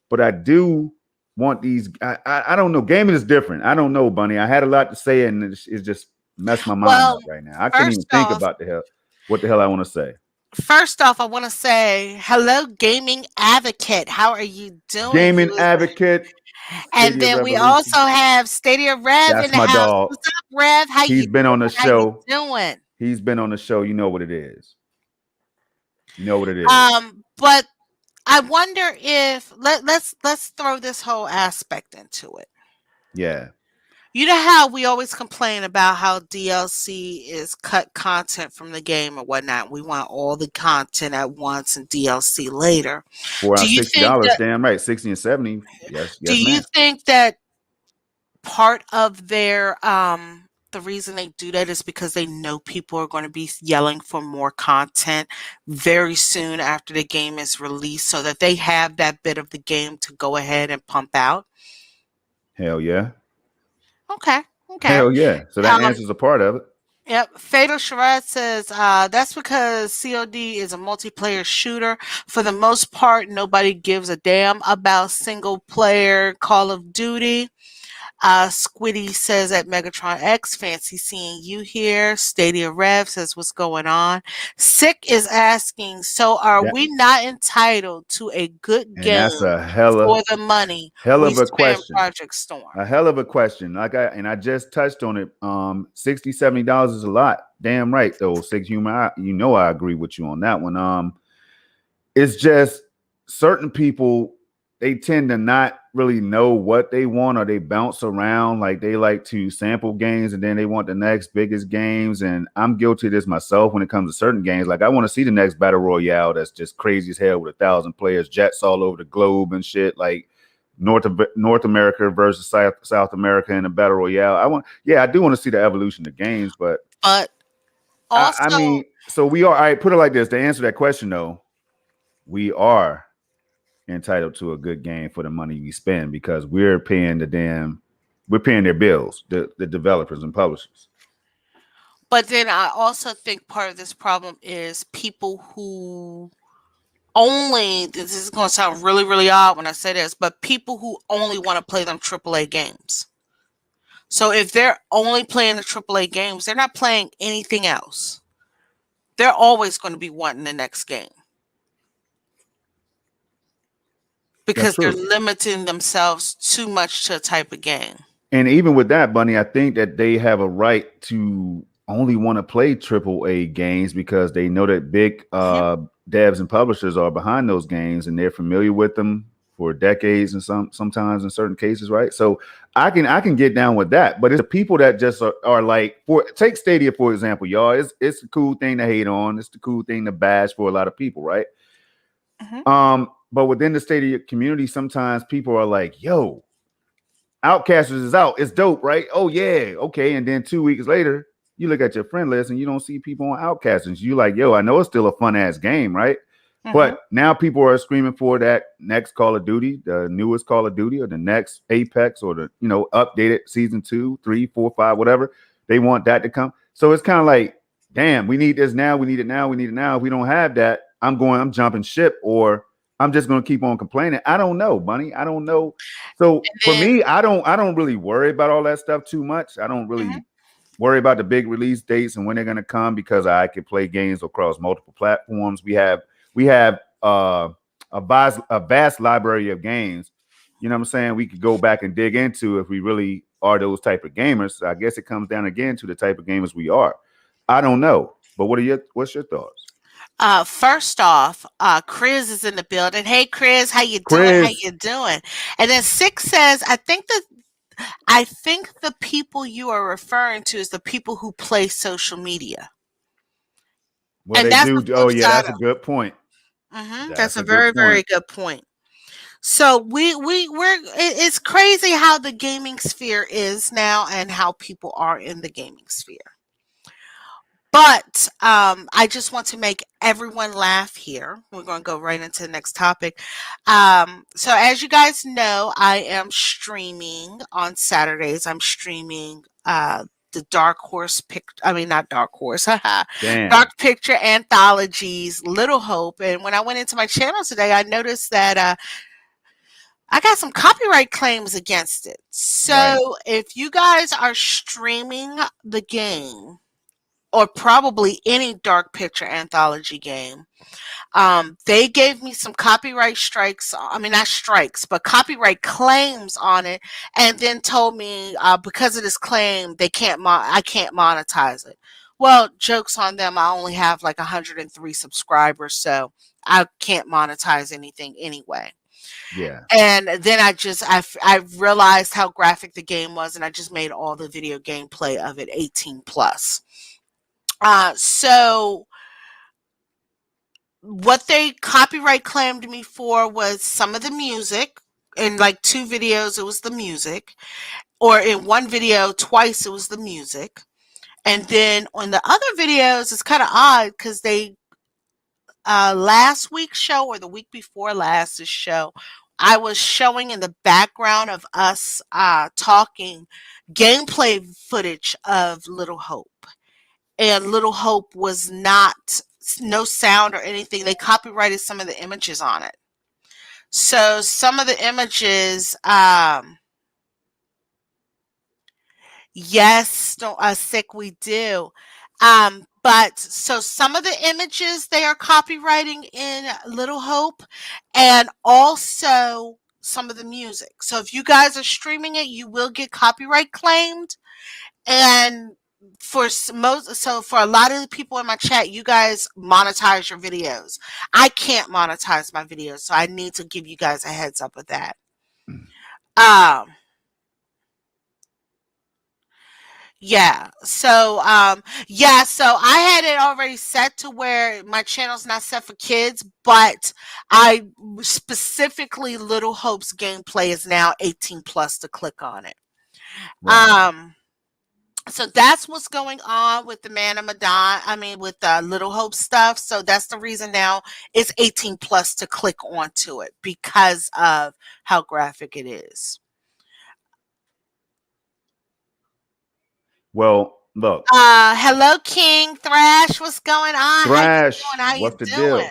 but I do want these. I don't know. Gaming is different. I don't know, Bunny. I had a lot to say, and it's just messed my mind Well, up right now. I can't even first think off, about the hell what the hell I want to say. I want to say hello, gaming advocate. How are you doing? Gaming advocate, And Stadia then we also Revolution. have Stadia Rev in That's the my house. dog. What's up, Rev? How you He's been on the doing? How you show. doing? He's been on the show. You know what it is. You know what it is. But I wonder if let's throw this whole aspect into it. Yeah. You know how we always complain about how DLC is cut content from the game or whatnot. We want all the content at once and DLC later. For our Do you $60. think that? Damn right. 60 and 70. Yes, Do yes, you ma'am. think that part of their the reason they do that is because they know people are going to be yelling for more content very soon after the game is released so that they have that bit of the game to go ahead and pump out. Hell yeah. Okay. Okay. Hell yeah. So that Um answers a part of it. Yep. Fatal Charade says that's because COD is a multiplayer shooter. For the most part, nobody gives a damn about single player Call of Duty. Squiddy says at Megatron X, fancy seeing you here. Stadia Rev says, what's going on? Sick is asking, so are That we not entitled to a good and that's game a hella for the money hell we of a spend question. Project Storm? A hell of a question. I just touched on it. 60 $70 is a lot. Damn right though. Six human. I agree with you on that one. It's just certain people, they tend to not really know what they want or they bounce around. Like they like to sample games and then they want the next biggest games. And I'm guilty of this myself when it comes to certain games. Like I want to see the next battle royale that's just crazy as hell with 1,000 players, jets all over the globe and shit. Like North America versus South America in a battle royale. I do want to see the evolution of games, but But I also, mean, so we are. I put it like this to answer that question though. We are entitled to a good game for the money we spend because we're paying their bills, the developers and publishers. but then I also think part of this problem is people who only, this is going to sound really, really odd when I say this, but people who only want to play them AAA games. So if they're only playing the AAA games, they're not playing anything else. They're always going to be wanting the next game That's because they're true. limiting themselves too much to a type of game. And even with that, Bunny, I think that they have a right to only want to play AAA games because they know that big Mhm, devs and publishers are behind those games and they're familiar with them for decades and sometimes in certain cases, right? So I can get down with that. But it's the people that just are like, for take Stadia for example, y'all. It's a cool thing to hate on. It's the cool thing to bash for a lot of people, right? mhm, But within the Stadia community, sometimes people are like, yo, Outcasters is out. It's dope, right? Oh yeah, okay. And then 2 weeks later, you look at your friend list and you don't see people on Outcasters. You like, yo, I know it's still a fun ass game, right? mhm. But now people are screaming for that next Call of Duty, the newest Call of Duty, or the next Apex, or the updated season 2, 3, 4, 5, whatever. They want that to come. So it's kind of like, damn, we need this now. We need it now. We need it now. If we don't have that, I'm jumping ship, or I'm just gonna keep on complaining. I don't know, Bunny. I don't know. So And for then, me, I don't really worry about all that stuff too much. I don't mhm, really worry about the big release dates and when they're going to come because I can play games across multiple platforms. We have a vast library of games. You know what I'm saying? We could go back and dig into if we really are those type of gamers. So I guess it comes down again to the type of gamers we are. I don't know, but what's your thoughts, first off, Chris is in the building. Hey, Chris, how you doing? How Chris? you doing? And then Six says, I think the people you are referring to is the people who play social media, Well, and they that's the do. Oh flip yeah, side that's a of. good point. That's That's a a good very point. very good point. So it's crazy how the gaming sphere is now and how people are in the gaming sphere. But I just want to make everyone laugh here. We're going to go right into the next topic. So, as you guys know, I am streaming on Saturdays. I'm streaming the Dark Horse pic. I mean, not Dark Horse, Damn. Dark Picture Anthologies, Little Hope. And when I went into my channel today, I noticed that I got some copyright claims against it. Right. So, if you guys are streaming the game, or probably any dark picture anthology game. They gave me some copyright strikes. I mean, not strikes, but copyright claims on it, and then told me because of this claim, I can't monetize it. Well, jokes on them. I only have like 103 subscribers, so I can't monetize anything anyway. Yeah. And then I realized how graphic the game was, and I just made all the video gameplay of it 18 plus. So what they copyright claimed me for was some of the music. In like two videos, it was the music, or in one video, twice it was the music. And then on the other videos, it's kind of odd because they last week's show or the week before last's show, I was showing in the background of us talking gameplay footage of Little Hope, and Little Hope was not no sound or anything. They copyrighted some of the images on it. So some of the images, yes, no, sick we do. But so some of the images they are copywriting in Little Hope, and also some of the music. So if you guys are streaming it, you will get copyright claimed. And for a lot of the people in my chat, you guys monetize your videos. I can't monetize my videos, so I need to give you guys a heads up with that. Um, so I had it already set to where my channel's not set for kids, but I specifically Little Hope's gameplay is now 18 plus to click on it. Right. Um, so that's what's going on with the Man of Madon. I mean, with the Little Hope stuff. So that's the reason now it's 18 plus to click onto it because of how graphic it is. Well, look, Hello, King Thrash. What's going on? How you Thrash, doing? How you what's the doing? deal?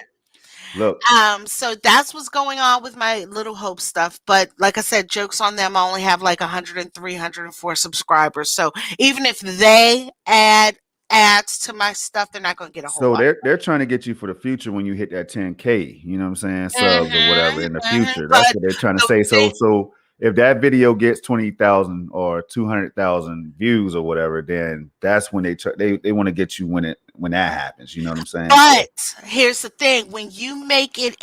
Look, So that's what's going on with my Little Hope stuff. But like I said, jokes on them. I only have like 103, 104 subscribers. So even if they add ads to my stuff, they're not going to get a whole so lot. they're trying to get you for the future when you hit that 10K, you know what I'm saying, subs or whatever Hmm. in the Hmm. future. That's But what they're trying to the, say. the, So if that video gets 20,000 or 200,000 views or whatever, then that's when they want to get you when that happens. You know what I'm saying? So but here's the thing: when you make it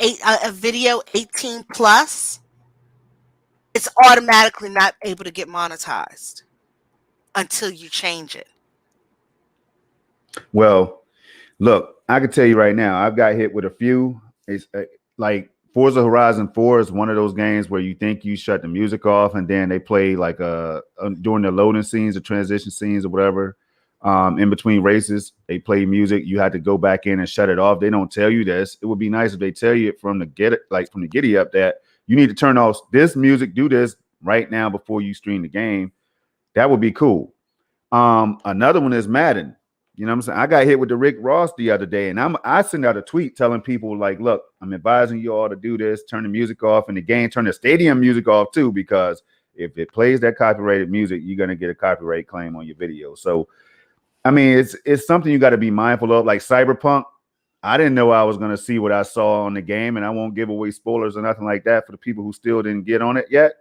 a video 18 plus, it's automatically not able to get monetized until you change it. well, look, I can tell you right now, I've got hit with a few. It's like Forza Horizon 4 is one of those games where you think you shut the music off and then they play like during the loading scenes, the transition scenes or whatever. In between races, they play music. You had to go back in and shut it off. They don't tell you this. It would be nice if they tell you it from the giddy up that you need to turn off this music, do this right now before you stream the game. That would be cool. Another one is Madden. You know what I'm saying? I got hit with the Rick Ross the other day, and I sent out a tweet telling people like, look, I'm advising you all to do this, turn the music off in the game, turn the stadium music off too, because if it plays that copyrighted music, you're gonna get a copyright claim on your video. So I mean, it's something you got to be mindful of. Like Cyberpunk, I didn't know I was gonna see what I saw on the game, and I won't give away spoilers or nothing like that for the people who still didn't get on it yet.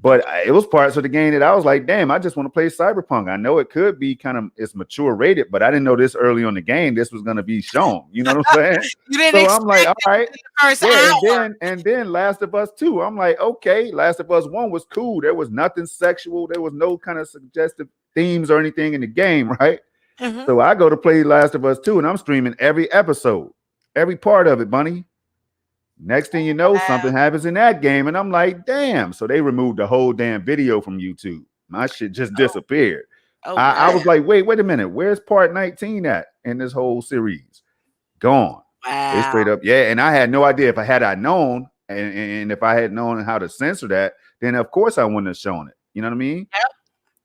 But it was parts of the game that I was like, damn, I just want to play Cyberpunk. I know it could be kind of it's mature rated, but I didn't know this early on the game this was going to be shown. You know what I'm saying? You didn't So I'm like, expect all it right, within the first yeah. And hour. then Last of Us 2. I'm like, okay, Last of Us 1 was cool. There was nothing sexual. There was no kind of suggestive themes or anything in the game, right? Hmm. So I go to play Last of Us 2 and I'm streaming every episode, every part of it, Bunny. Next thing you know, something happens in that game, and I'm like, damn. So they removed the whole damn video from YouTube. My shit just Oh, disappeared. oh I wow, was like, wait a minute. Where's part 19 at in this whole series? Gone. They wow. straight up, yeah. And I had no idea if I known, and if I had known how to censor that, then of course I wouldn't have shown it. You know what I mean? Yep.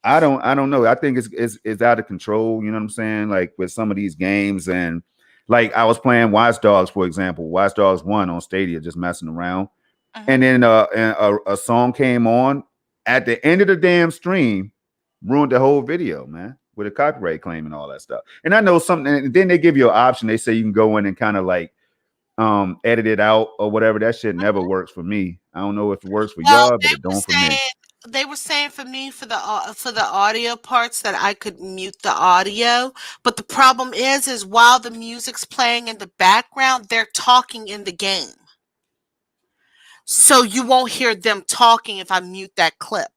I don't know. I think it's out of control. You know what I'm saying? Like with some of these games, and like I was playing Watch Dogs, for example, Watch Dogs 1 on Stadia, just messing around. And Hmm. then a song came on at the end of the damn stream, ruined the whole video, man, with a copyright claim and all that stuff. And I know something, and then they give you an option. They say you can go in and kind of like edit it out or whatever. That shit never works for me. I don't know if it works for Well, y'all, but it don't for me. they were saying for me for the audio parts that I could mute the audio, but the problem is while the music's playing in the background, they're talking in the game. So you won't hear them talking if I mute that clip.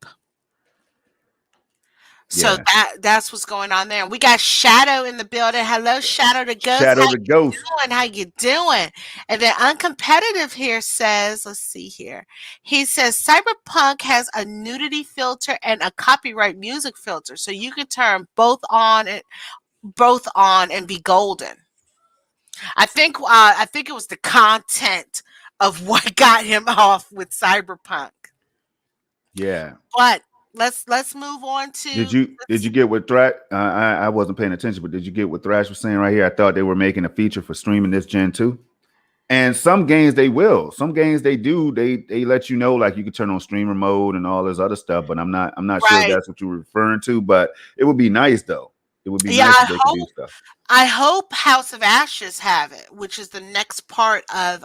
So Yeah. that's what's going on there. We got Shadow in the building. Hello, Shadow the Ghost. How Shadow the you Ghost. doing? How you doing? And then Uncompetitive here says, let's see here. He says Cyberpunk has a nudity filter and a copyright music filter, so you can turn both on and be golden. I think it was the content of what got him off with Cyberpunk. Yeah. But let's move on Did to you did you get what Thrash? I wasn't paying attention, but did you get what Thrash was saying right here? I thought they were making a feature for streaming this gen too. And some games they will. Some games they do. They let you know like you can turn on streamer mode and all this other stuff. But I'm not sure if right. that's what you were referring to. But it would be nice though. It would be Yeah, nice if they could do stuff. I hope House of Ashes have it, which is the next part of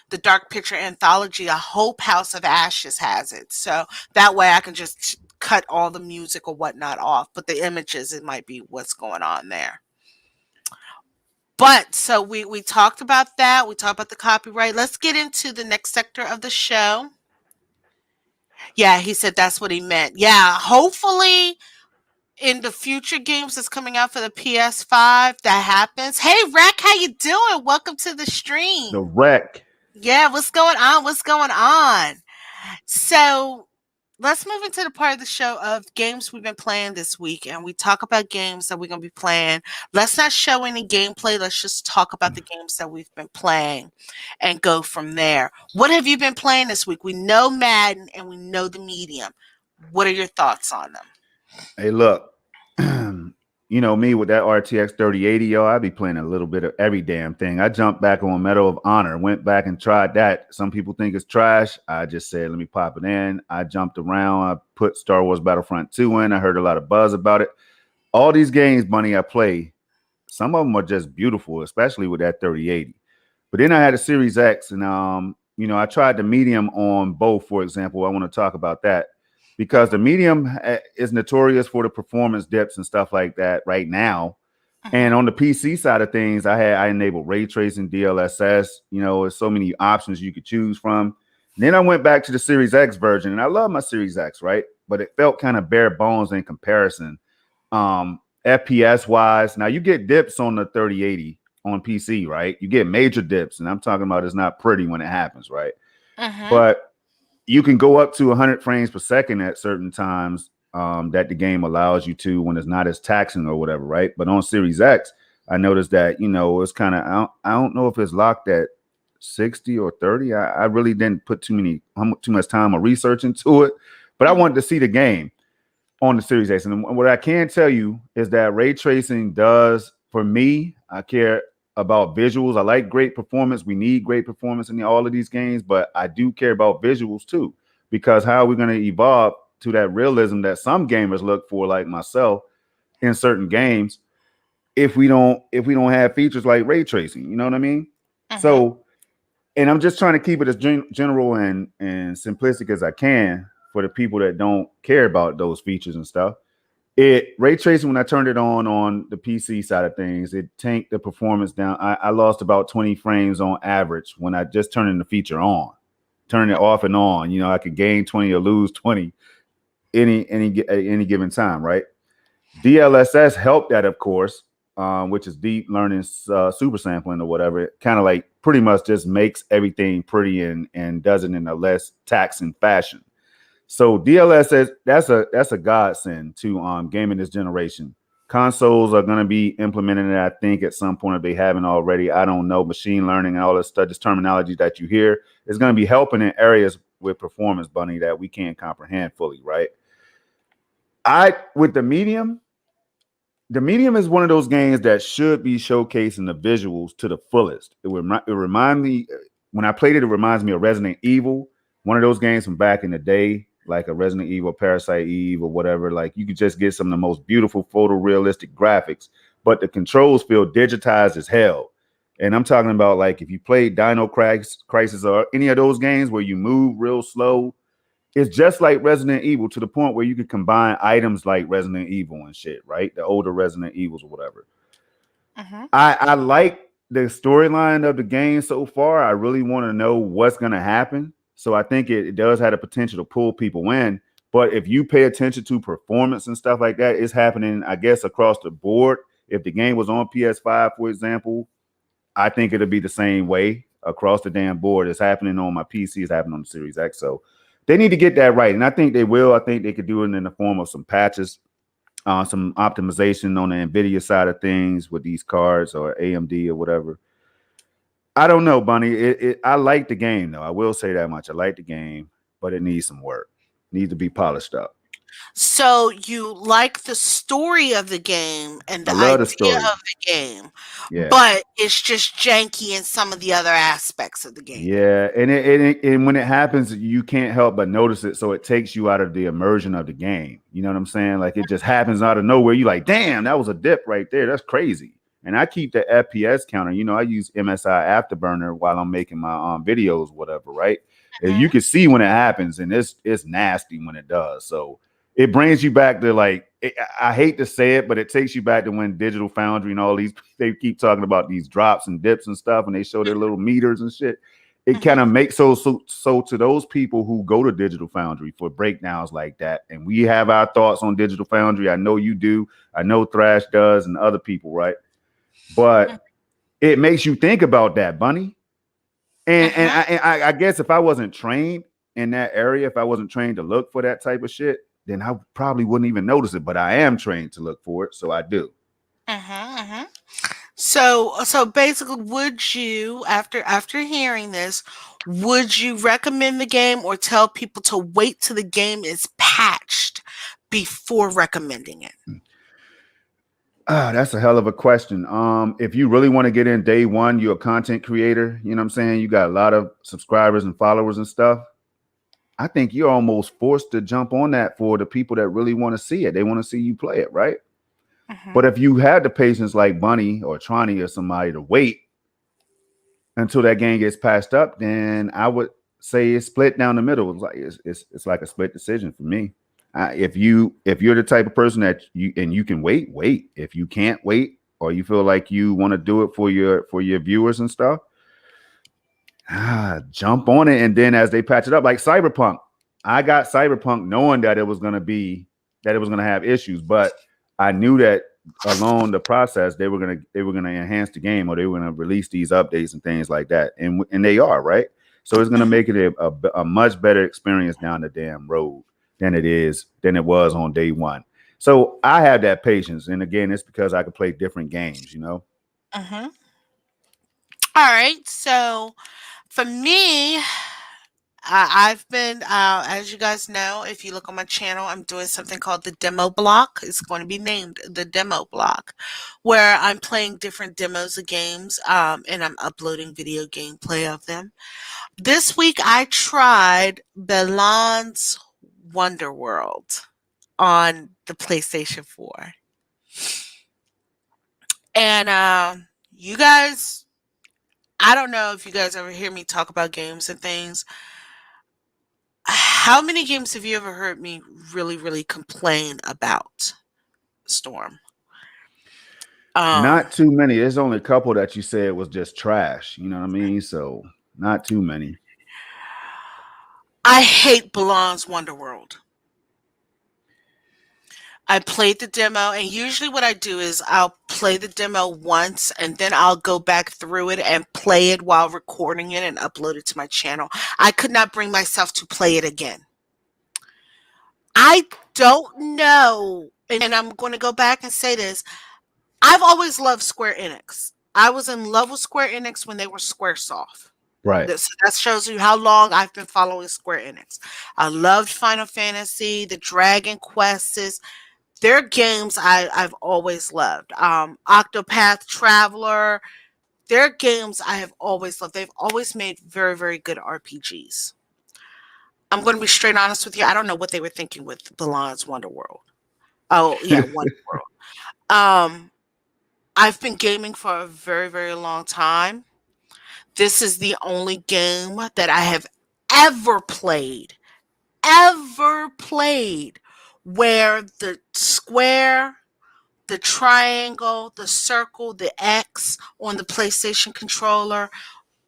the Dark Picture anthology. I hope House of Ashes has it, so that way I can just cut all the music or whatnot off. But the images, it might be what's going on there. But so we talked about that. We talked about the copyright. Let's get into the next sector of the show. Yeah, he said that's what he meant. Yeah, hopefully in the future games that's coming out for the PS5 that happens. Hey Rec, how you doing? Welcome to the The stream. wreck. Yeah, what's going on? What's going on? So let's move into the part of the show of games we've been playing this week, and we talk about games that we're gonna be playing. Let's not show any gameplay. Let's just talk about the games that we've been playing and go from there. What have you been playing this week? We know Madden and we know the medium. What are your thoughts on them? Hey, look. you you know me with that RTX 3080, yo, I be playing a little bit of every damn thing. I jumped back on Medal of Honor, went back and tried that. Some people think it's trash. I just said, let me pop it in. I jumped around. I put Star Wars Battlefront 2 in. I heard a lot of buzz about it. All these games, Bunny, I play, some of them are just beautiful, especially with that 3080. But then I had a Series X, and you know, I tried the medium on both. For example, I want to talk about that because the medium is notorious for the performance dips and stuff like that right now. And Mhm. on the PC side of things, I enabled ray tracing, DLSS. You know, there's so many options you could choose from. And then I went back to the Series X version, and I love my Series X, right? But it felt kind of bare bones in comparison. FPS wise, now you get dips on the 3080 on PC, right? You get major dips, and I'm talking about it's not pretty when it happens, right? Mhm. But you can go up to 100 frames per second at certain times that the game allows you to when it's not as taxing or whatever, right? But on Series X, I noticed that, you know, it's kind of, I don't know if it's locked at 60 or 30. I really didn't put too much time or research into it, but I Mhm. wanted to see the game on the Series X. And what I can tell you is that ray tracing does, for me, I care about visuals. I like great performance. We need great performance in all of these games, but I do care about visuals too, because how are we going to evolve to that realism that some gamers look for, like myself, in certain games, if we don't have features like ray tracing? You know what I mean? Mhm. So, and I'm just trying to keep it as general and simplistic as I can for the people that don't care about those features and stuff. It ray tracing, when I turned it on the PC side of things, it tanked the performance down. I lost about 20 frames on average when I just turned the feature on. Turning it off and on, you know, I could gain 20 or lose 20 at any given time, right? DLSS helped that, of course, which is deep learning super sampling or whatever. It kind of like pretty much just makes everything pretty and does it in a less taxing fashion. So DLSS, that's a godsend to gaming this generation. Consoles are going to be implementing it, I think, at some point if they haven't already. I don't know. Machine learning and all this stuff, this terminology that you hear is going to be helping in areas with performance, Bunny, that we can't comprehend fully, right? I with the medium is one of those games that should be showcasing the visuals to the fullest. It remind me when I played it. It reminds me of Resident Evil, one of those games from back in the day, like a Resident Evil, Parasite Eve, or whatever. Like you could just get some of the most beautiful photorealistic graphics, but the controls feel digitized as hell. And I'm talking about like if you played Dino Crisis or any of those games where you move real slow, it's just like Resident Evil to the point where you can combine items like Resident Evil and shit, right? The older Resident Evils or whatever. Mhm. I like the storyline of the game so far. I really want to know what's going to happen. So I think it does have the potential to pull people in. But if you pay attention to performance and stuff like that, it's happening, I guess, across the board. If the game was on PS5, for example, I think it'll be the same way across the damn board. It's happening on my PC. It's happening on the Series X. So they need to get that right, and I think they will. I think they could do it in the form of some patches, some optimization on the NVIDIA side of things with these cards or AMD or whatever. I don't know, Bunny. I like the game though. I will say that much. I like the game, but it needs some work. Needs to be polished up. So you like the story of the game and I the love the idea story. of the game, Yeah. but it's just janky in some of the other aspects of the game. Yeah, and when it happens, you can't help but notice it. So it takes you out of the immersion of the game. You know what I'm saying? Like it just happens out of nowhere. You like, damn, that was a dip right there. That's crazy. And I keep the FPS counter. You know, I use MSI Afterburner while I'm making my videos, whatever. Right? And you Mhm. can see when it happens, and it's nasty when it does. So it brings you back to like I hate to say it, but it takes you back to when Digital Foundry and all these they keep talking about these drops and dips and stuff, and they show their little meters and shit. It kind Mhm. of makes so to those people who go to Digital Foundry for breakdowns like that, and we have our thoughts on Digital Foundry. I know you do. I know Thrash does, and other people, right? Mhm. But it makes you think about that, Bunny. And Mhm. I guess if I wasn't trained in that area, if I wasn't trained to look for that type of shit, then I probably wouldn't even notice it. But I am trained to look for it, so I do. Mhm. Mhm. So basically, would you after hearing this, would you recommend the game or tell people to wait till the game is patched before recommending it? That's a hell of a question. If you really want to get in day one, you're a content creator. You know what I'm saying? You got a lot of subscribers and followers and stuff. I think you're almost forced to jump on that for the people that really want to see it. They want to see you play it, right? But Hmm. if you had the patience like Bunny or Tronny or somebody to wait until that game gets patched up, then I would say it's split down the middle. It's like a split decision for me. If you're the type of person that you can wait. If you can't wait, or you feel like you want to do it for your viewers and stuff, jump on it. And then as they patch it up, like Cyberpunk, I got Cyberpunk knowing that it was gonna have issues, but I knew that along the process they were gonna enhance the game, or they were gonna release these updates and things like that, and they are, right. So it's gonna make it a much better experience down the damn road than it was on day one. So I have that patience, and again, it's because I could play different games, you know. Hmm. All right. So for me, I've been, as you guys know, if you look on my channel, I'm doing something called the demo block. It's going to be named the demo block, where I'm playing different demos of games, and I'm uploading video gameplay of them. This week, I tried Belan's Wonder World on the PlayStation 4. And you guys, I don't know if you guys ever hear me talk about games and things. How many games have you ever heard me really, really complain about, Storm? Um, Not too many. There's only a couple that you said was just trash. You know what I mean? So not too many. I hate Belan's Wonder World. I played the demo, and usually what I do is I'll play the demo once and then I'll go back through it and play it while recording it and upload it to my channel. I could not bring myself to play it again. I don't know, and I'm going to go back and say this. I've always loved Square Enix. I was in love with Square Enix when they were Squaresoft. Right. That shows you how long I've been following Square Enix. I loved Final Fantasy, the Dragon Quests. Their games I've always loved. Octopath Traveler. Their games I have always loved. They've always made very, very good RPGs. I'm going to be straight honest with you. I don't know what they were thinking with Balan's Wonder World. Oh yeah, Wonder World. Um, I've been gaming for a very, very long time. This is the only game that I have ever played, where the square, the triangle, the circle, the X on the PlayStation controller,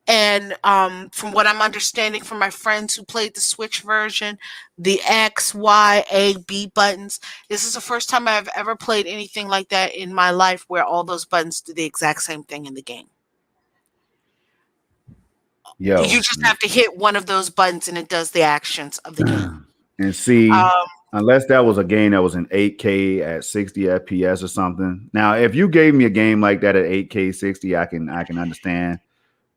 and from what I'm understanding from my friends who played the Switch version, the X, Y, A, B buttons. This is the first time I've ever played anything like that in my life where all those buttons do the exact same thing in the game. You Yo. just have to hit one of those buttons and it does the actions of the game. And see, Um, unless that was a game that was in 8K at 60 FPS or something. Now, if you gave me a game like that at 8K 60, I can understand.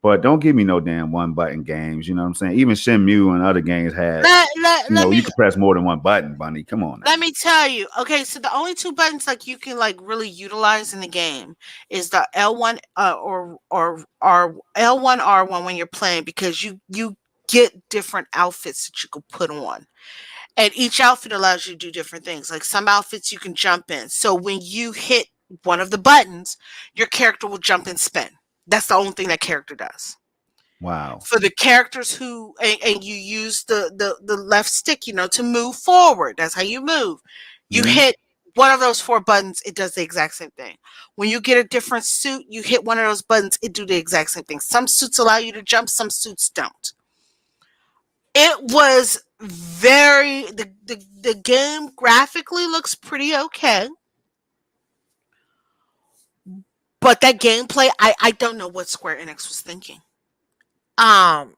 But don't give me no damn one button games. You know what I'm saying? Even Shenmue and other games had, let, let, let you me could press more than one button, Bunny. Come on let now. me tell you. Okay, so the only two buttons like you can like really utilize in the game is the L1 or L1 R1 when you're playing because you get different outfits that you can put on. And each outfit allows you to do different things. Like some outfits you can jump in. So when you hit one of the buttons, your character will jump and spin. That's the only thing that character does. Wow. For the characters who and you use the left stick, to move forward. That's how you move. You Hmm. hit one of those four buttons, it does the exact same thing. When you get a different suit, you hit one of those buttons, it do the exact same thing. Some suits allow you to jump, some suits don't. It was very the game graphically looks pretty okay, but that gameplay, I don't know what Square Enix was thinking. Um,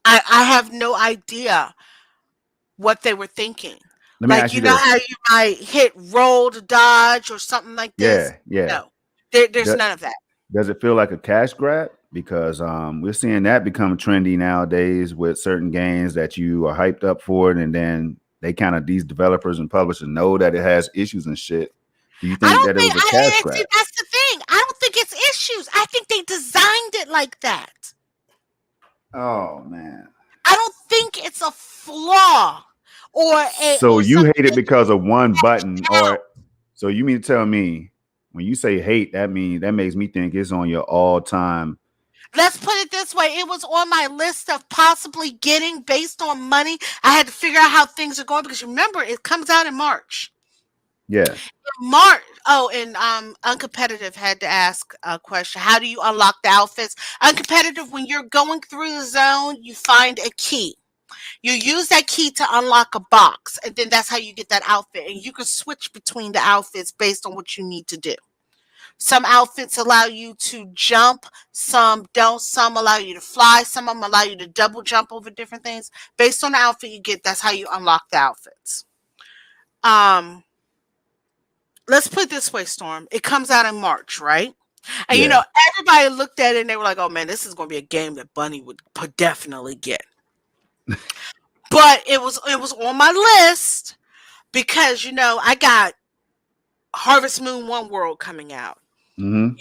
I have no idea what they were thinking. Let me Like ask you you know this. how you might hit roll to dodge or something like this. Yeah, yeah. No, there's Do- none of that. Does it feel like a cash grab? Because we're seeing that become trendy nowadays with certain games that you are hyped up for it, and then they kind of these developers and publishers know that it has issues and shit, Do you I think don't that it think was a cash see, grab? that's the thing. I don't think it's issues. I think they designed it like that. Oh man. I don't think it's a flaw So or you something hate it they because of one button, hashed or out. so you mean to tell me when you say hate, that makes me think it's on your all time. Let's put it this way. It was on my list of possibly getting based on money. I had to figure out how things are going because remember it comes out in March. Yeah. March. Oh, and uncompetitive had to ask a question. How do you unlock the outfits? Uncompetitive, when you're going through the zone, you find a key. You use that key to unlock a box, and then that's how you get that outfit. And you can switch between the outfits based on what you need to do. Some outfits allow you to jump, some don't. Some allow you to fly, some of them allow you to double jump over different things. Based on the outfit you get, that's how you unlock the outfits. Um, let's put it this way, Storm. It comes out in March, right? And Yeah. everybody looked at it and they were like, "Oh man, this is going to be a game that Bunny would definitely get." But it was on my list because I got Harvest Moon One World coming out. Mm-hmm.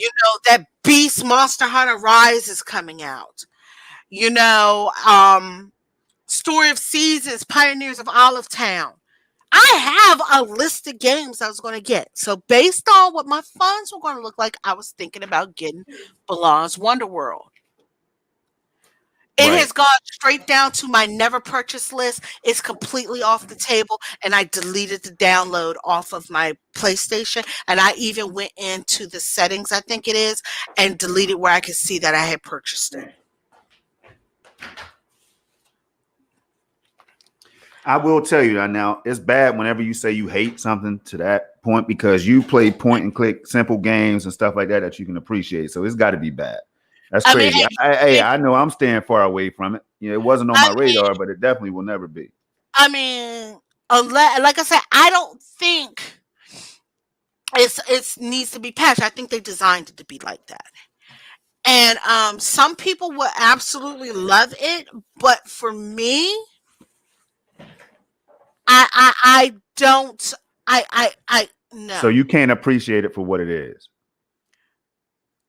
That Beast Monster Hunter Rise is coming out. You know, um, Story of Seasons, Pioneers of Olive Town. I have a list of games I was going to get. So based on what my funds were going to look like, I was thinking about getting Belongs Wonder World. It Right. has gone straight down to my never purchase list. It's completely off the table, and I deleted the download off of my PlayStation. And I even went into the settings, I think it is, and deleted where I could see that I had purchased it. I will tell you that now it's bad whenever you say you hate something to that point because you play point and click simple games and stuff like that you can appreciate. So it's got to be bad. That's I mean, crazy. I know I'm staying far away from it. It wasn't on I my mean, radar, but it definitely will never be. I mean, unless, like I said, I don't think it's needs to be patched. I think they designed it to be like that. And some people will absolutely love it, but for me, I don't. I So no. you can't appreciate it for what it is.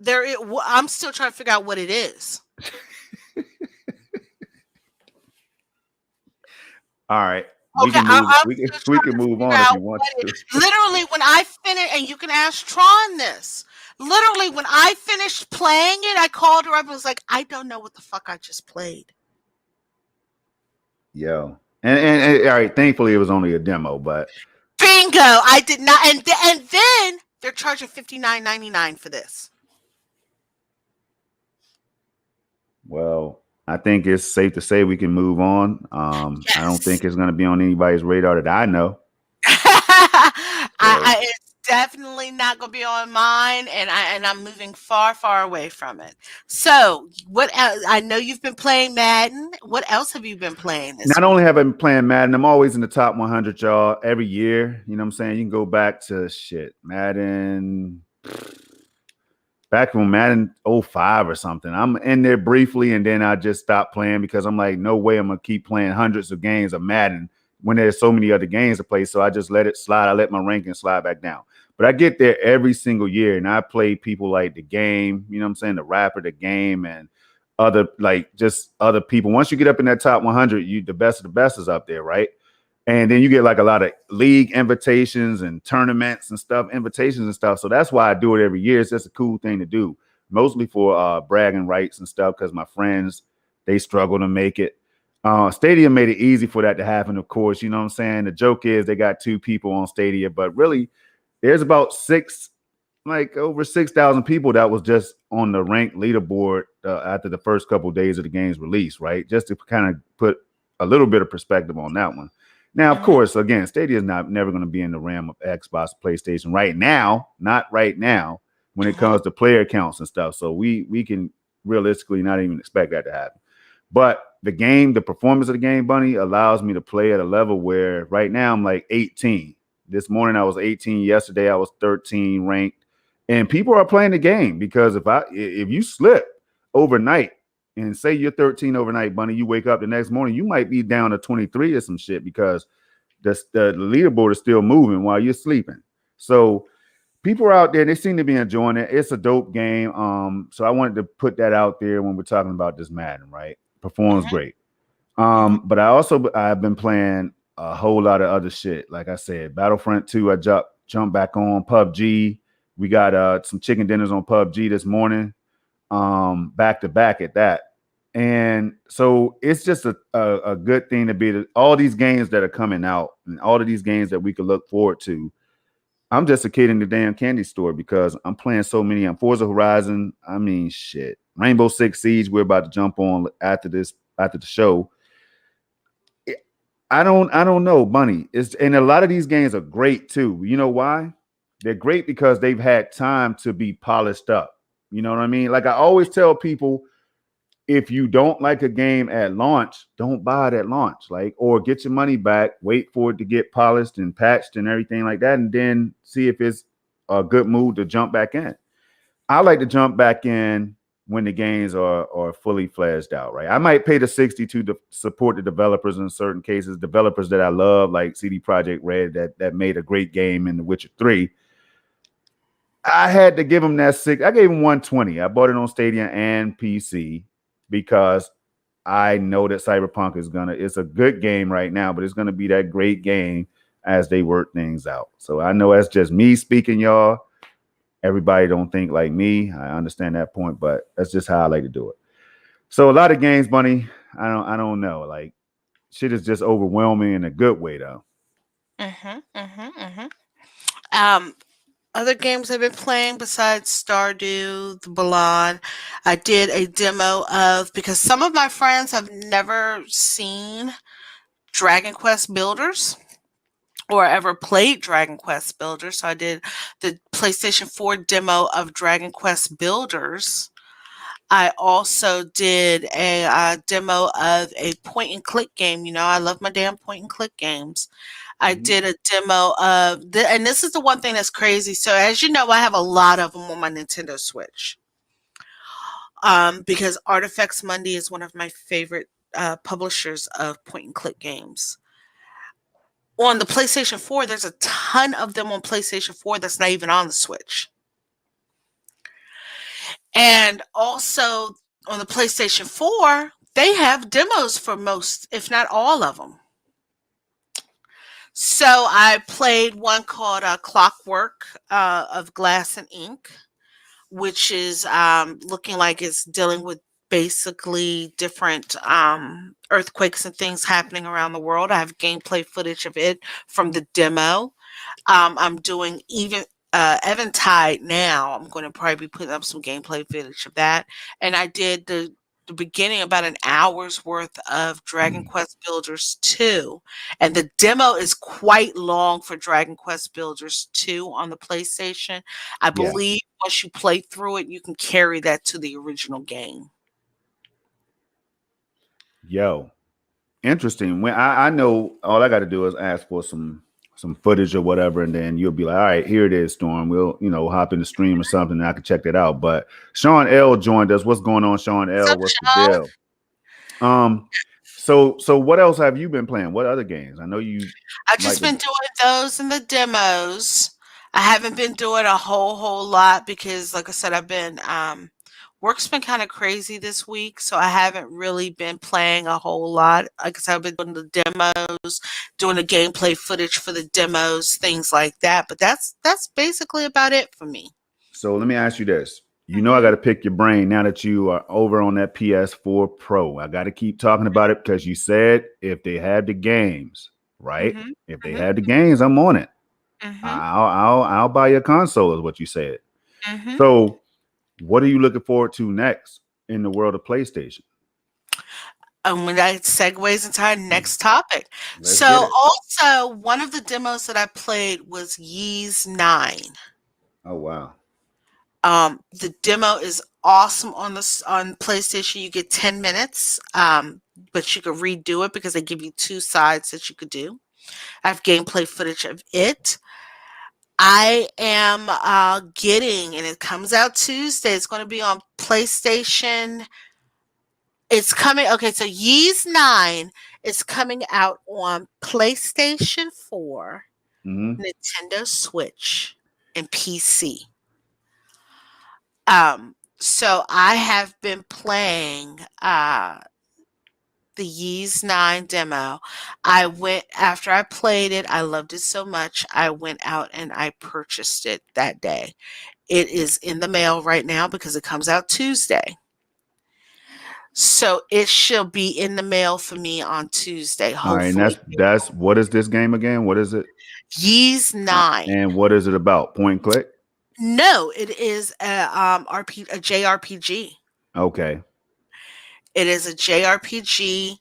I'm still trying to figure out what it is. All right, we Okay, can move. I'm We can still we trying can to move figure on if out you want what it. to. Literally, when I finish, and you can ask Tron this. Literally, when I finished playing it, I called her up and was like, "I don't know what the fuck I just played." Yo, and all right. Thankfully, it was only a demo, but Bingo! I did not, and then they're charging $59.99 for this. well, I think it's safe to say we can move on. I don't Yes. think it's going to be on anybody's radar that I know. So It's definitely not going to be on mine, and I'm moving far, far away from it. So, what else? I know you've been playing Madden. What else have you been playing this not week? only have I been playing Madden, I'm always in the top 100, y'all, every year. You know what I'm saying? You can go back to shit, Madden, back when Madden '05 or something. I'm in there briefly and then I just stopped playing because I'm like, no way I'm going to keep playing hundreds of games of Madden when there's so many other games to play. So I just let it slide. I let my ranking slide back down. But I get there every single year and I play people like The Game, you know what I'm saying? The rapper, The Game, and other like just other people. Once you get up in that top 100, the best of the best is up there, right? And then you get like a lot of league invitations and tournaments and stuff, invitations and stuff. So that's why I do it every year. It's just a cool thing to do, mostly for bragging rights and stuff because my friends, they struggle to make it. Stadia made it easy for that to happen, of course. You know what I'm saying? The joke is they got 2 people on Stadia, but really there's about like over 6,000 people that was just on the ranked leaderboard after the first couple of days of the game's release, right? Just to kind of put a little bit of perspective on that one. Now, of Mhm. course, again, Stadia is never going to be in the realm of Xbox, PlayStation right now, not right now when it Mhm. comes to player counts and stuff. So we can realistically not even expect that to happen. But the game, the performance of the game, Bunny, allows me to play at a level where right now I'm like 18. This morning I was 18. Yesterday I was 13 ranked, and people are playing the game because if you slip overnight and say you're 13 overnight, Bunny, you wake up the next morning, you might be down to 23 or some shit because the leaderboard is still moving while you're sleeping. So people are out there. They seem to be enjoying it. It's a dope game. So I wanted to put that out there when we're talking about this Madden. Right, performs Mhm, great. mhm, But I've been playing a whole lot of other shit. Like I said, Battlefront 2, I jumped back on PUBG. We got some chicken dinners on PUBG this morning, back to back at that. And so it's just a good thing to be all these games that are coming out and all of these games that we could look forward to. I'm just a kid in the damn candy store because I'm playing so many on Forza Horizon. I mean, shit. Rainbow Six Siege, we're about to jump on after the show. I don't know, Bunny. It's and a lot of these games are great too. You know why? They're great because they've had time to be polished up. You know what I mean? Like I always tell people, if you don't like a game at launch, don't buy it at launch. Like, or get your money back, wait for it to get polished and patched and everything like that, and then see if it's a good move to jump back in. I like to jump back in when the games are fully fleshed out, right? I might pay the 60 to support the developers in certain cases, developers that I love, like CD Projekt Red, that made a great game in The Witcher 3. I had to give them that six. I gave them 120. I bought it on Stadia and PC because I know that Cyberpunk it's a good game right now, but it's gonna be that great game as they work things out. So I know that's just me speaking, y'all. Everybody don't think like me. I understand that point, but that's just how I like to do it. So a lot of games, Bunny, I don't know. Like shit is just overwhelming in a good way though. mhm, mhm, mhm. Um, Other games I've been playing besides Stardew, the Ballad, I did a demo of because some of my friends have never seen Dragon Quest Builders or ever played Dragon Quest Builders. So I did the PlayStation 4 demo of Dragon Quest Builders. I also did a demo of a point and click game. You know, I love my damn point and click games. I Mhm. did a demo of, and this is the one thing that's crazy. So, as you know, I have a lot of them on my Nintendo Switch because Artifacts Monday is one of my favorite publishers of point and click games. On the PlayStation 4, there's a ton of them on PlayStation 4 that's not even on the Switch. And also on the PlayStation 4, they have demos for most, if not all of them. So I played one called Clockwork of Glass and Ink, which is looking like it's dealing with basically different earthquakes and things happening around the world. I have gameplay footage of it from the demo. I'm doing even Eventide now. I'm going to probably be putting up some gameplay footage of that. And I did the beginning about an hour's worth of Dragon Quest Builders 2. And the demo is quite long for Dragon Quest Builders 2 on the PlayStation. I Yeah. believe once you play through it, you can carry that to the original game. Yo, interesting. When I know all I got to do is ask for some footage or whatever, and then you'll be like, all right, here it is, Storm. We'll hop in the stream or something, and I can check that out. But Sean L joined us. What's going on, Sean What's L? up, What's the Sean? deal? Um, so what else have you been playing? What other games? I know you I've like just to. been doing those and the demos. I haven't been doing a whole lot because, like I said, I've been work's been kind of crazy this week, so I haven't really been playing a whole lot. Like I said, I've been doing the demos, doing the gameplay footage for the demos, things like that. But that's basically about it for me. So let me ask you this. You know I got Mhm. to pick your brain now that you are over on that PS4 Pro. I got to keep talking about it because you said if they had the games, right? Mhm. If they Mhm. had the games, I'm on it. Mhm. I'll buy your console, is what you said. Mhm. So, what are you looking forward to next in the world of PlayStation? And when that segues into our next topic. Let's get So, it. also, one of the demos that I played was Yee's 9. Oh wow. The demo is awesome on on PlayStation. You get 10 minutes, but you could redo it because they give you two sides that you could do. I have gameplay footage of it. I am getting, and it comes out Tuesday. It's going to be on PlayStation. It's coming. Okay, so Yee's 9 is coming out on PlayStation 4, Hmm. Nintendo Switch, and PC. So I have been playing the Yeez 9 demo. I went after I played it, I loved it so much, I went out and I purchased it that day. It is in the mail right now because it comes out Tuesday. So it shall be in the mail for me on Tuesday, All right, and hopefully. that's what is this game again? What is it? Yeez 9. And what is it about? Point and click? No, it is a JRPG. Okay. It is a JRPG.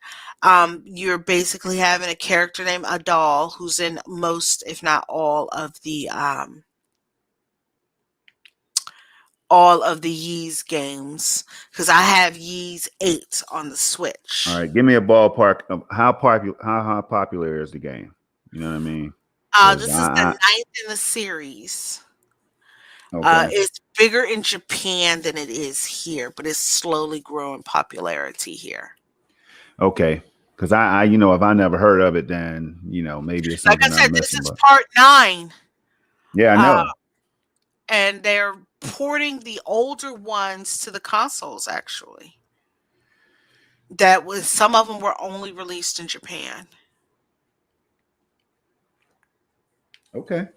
You're basically having a character named Adal who's in most, if not all of the Yeez games. Because I have Yeez 8 on the All Switch. right. Give me a ballpark of how popular is the game? You know what I mean? Because This is the ninth in the series. okay. It's bigger in Japan than it is here, but it's slowly growing popularity here. Okay. Because if I never heard of it, then maybe it's Like I something I'm said, this missing. is But part 9. yeah, I Uh, know. and they're porting the older ones to the consoles actually. That was some of them were only released in Japan. Okay.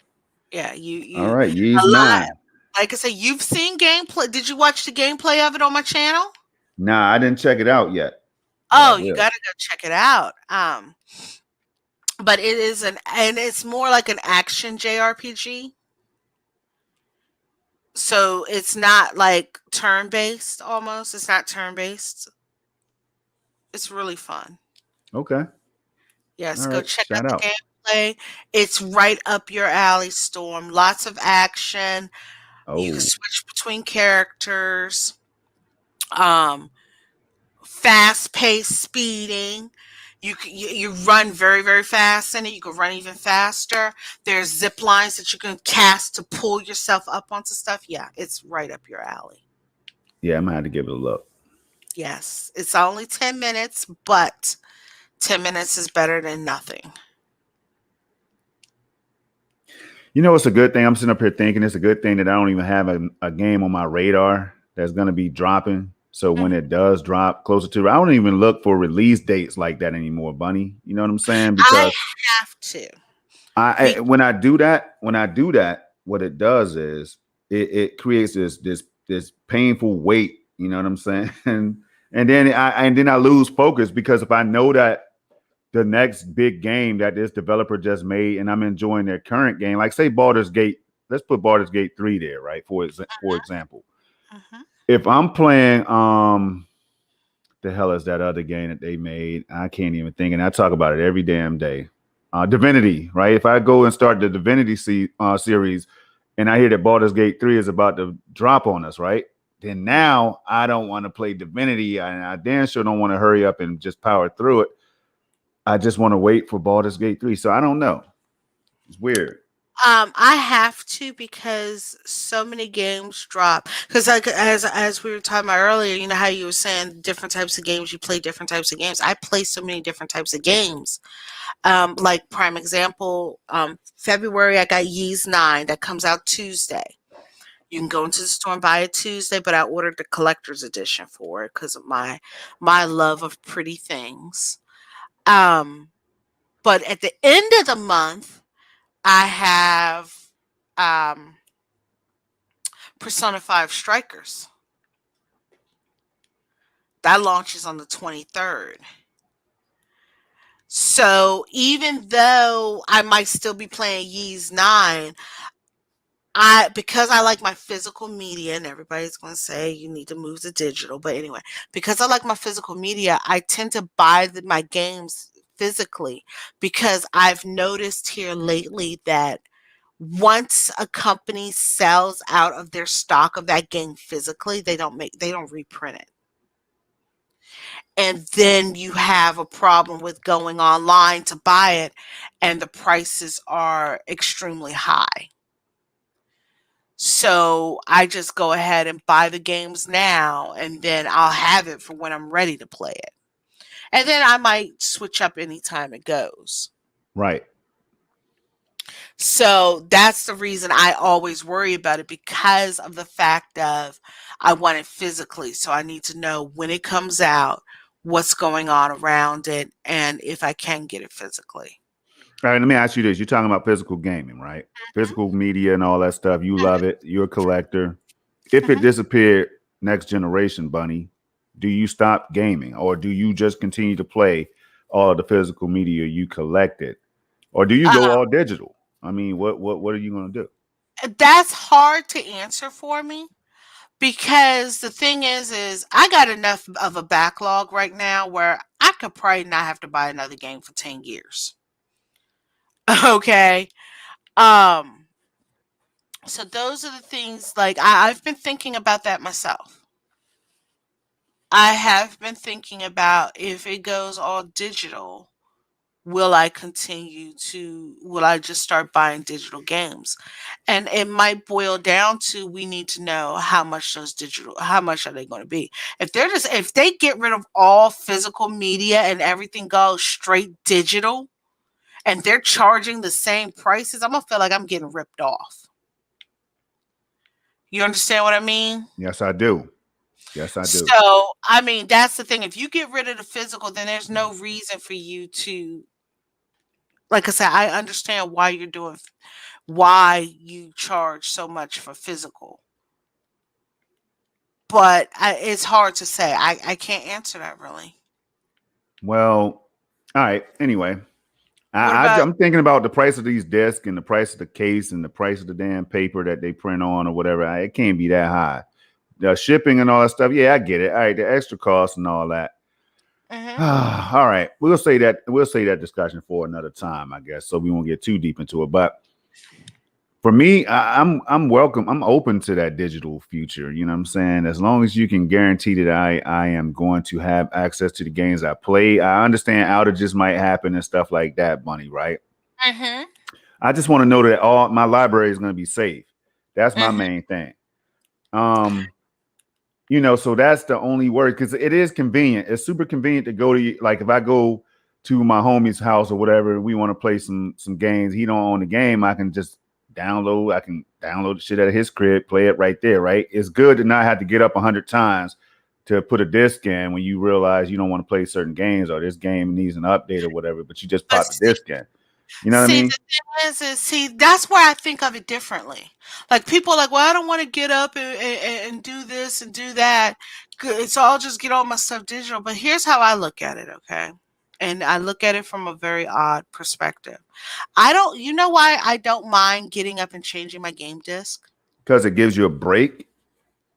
Yeah, All you right. a Yeez lot. 9. Like I said, you've seen gameplay. Did you watch the gameplay of it on my channel? Nah, I didn't check it out yet, but I Oh, you will. gotta go check it out. But it is and it's more like an action JRPG. So it's not like turn based almost. It's not turn based. It's really fun. Okay. All Yes, go right. check out Shout the out. gameplay. It's right up your alley, Storm. Lots of action. You can Oh, switch between characters. Um, Fast-paced speeding. You run very very fast in it. You can run even faster. There's zip lines that you can cast to pull yourself up onto stuff. Yeah, it's right up your alley. yeah. I'm gonna have to give it a look. Yes, it's only 10 minutes, but 10 minutes is better than nothing. It's a good thing. I'm sitting up here thinking it's a good thing that I don't even have a game on my radar that's going to be dropping. So when Mhm. it does drop closer to, I don't even look for release dates like that anymore, Bunny. You know what I'm saying? I Because have to. when I do that, what it does is it creates this painful weight. You know what I'm saying? And then I lose focus because if I know that the next big game that this developer just made, and I'm enjoying their current game. Like say Baldur's Gate, let's put Baldur's Gate 3 there, right? For example. Mhm. If I'm playing the hell is that other game that they made? I can't even think, and I talk about it every damn day. Divinity, right? If I go and start the Divinity series and I hear that Baldur's Gate 3 is about to drop on us, right? Then now I don't want to play Divinity, and I damn sure don't want to hurry up and just power through it. I just want to wait for Baldur's Gate 3. So I don't know. It's weird. I have to because so many games drop. Because like as we were talking about earlier, you know how you were saying different types of games, you play different types of games. I play so many different types of games. Like prime example, February I got Yeez 9 that comes out Tuesday. You can go into the store and buy it Tuesday, but I ordered the collector's edition for it because of my love of pretty things. Um, but at the end of the month, I have um, Persona 5 Strikers. That launches on the 23rd. So even though I might still be playing Yeez 9, because I like my physical media, and everybody's going to say you need to move to digital, but anyway, because I like my physical media, I tend to buy my games physically because I've noticed here lately that once a company sells out of their stock of that game physically, they don't reprint it. And then you have a problem with going online to buy it and the prices are extremely high. So I just go ahead and buy the games now and then I'll have it for when I'm ready to play it. And then I might switch up anytime it goes. Right. So that's the reason I always worry about it because of the fact of I want it physically. So I need to know when it comes out, what's going on around it, and if I can get it physically. All right, let me ask you this. You're talking about physical gaming, right? Mhm, Physical media and all that stuff. You love it. You're a collector. If it mhm. disappeared next generation, Bunny, do you stop gaming or do you just continue to play all of the physical media you collected? Or do you go Uh, all digital? I mean, what are you gonna do? that's hard to answer for me because the thing is I got enough of a backlog right now where I could probably not have to buy another game for 10 years. Okay. Um, so those are the things like I've been thinking about that myself. I have been thinking about if it goes all digital, will I just start buying digital games? And it might boil down to we need to know how much are they going to be? If they get rid of all physical media and everything goes straight digital and they're charging the same prices, I'm gonna feel like I'm getting ripped off. You understand what I mean? Yes, I do. Yes, I do. So, I mean, that's the thing. If you get rid of the physical, then there's no reason for you to, like I said, I understand why you charge so much for physical, but it's hard to say. I can't answer that really. Well, all right. Anyway, What about? I'm thinking about the price of these discs and the price of the case and the price of the damn paper that they print on or whatever. It can't be that high. The shipping and all that stuff. Yeah, I get it. All right, the extra costs and all that. Mhm. All right, we'll say that discussion for another time, I guess, so we won't get too deep into it. But for me, I'm welcome. I'm open to that digital future. You know what I'm saying? As long as you can guarantee that I am going to have access to the games I play. I understand outages might happen and stuff like that, Bunny. Right? Mhm. I just want to know that all my library is going to be safe. That's my Mhm. main thing. Um, so that's the only word because it is convenient. It's super convenient to go to like if I go to my homie's house or whatever, we want to play some games. He don't own the game. I can just download. I can download the shit out of his crib, play it right there. Right. It's good to not have to get up 100 times to put a disc in when you realize you don't want to play certain games or this game needs an update or whatever. But you just But pop the disc in. You know what I see, the mean? thing is see, that's where I think of it differently. Like people are like, well, I don't want to get up and do this and do that. So I'll just get all my stuff digital. But here's how I look at it, okay? And I look at it from a very odd perspective. You know why I don't mind getting up and changing my game disc? Because it gives you a break.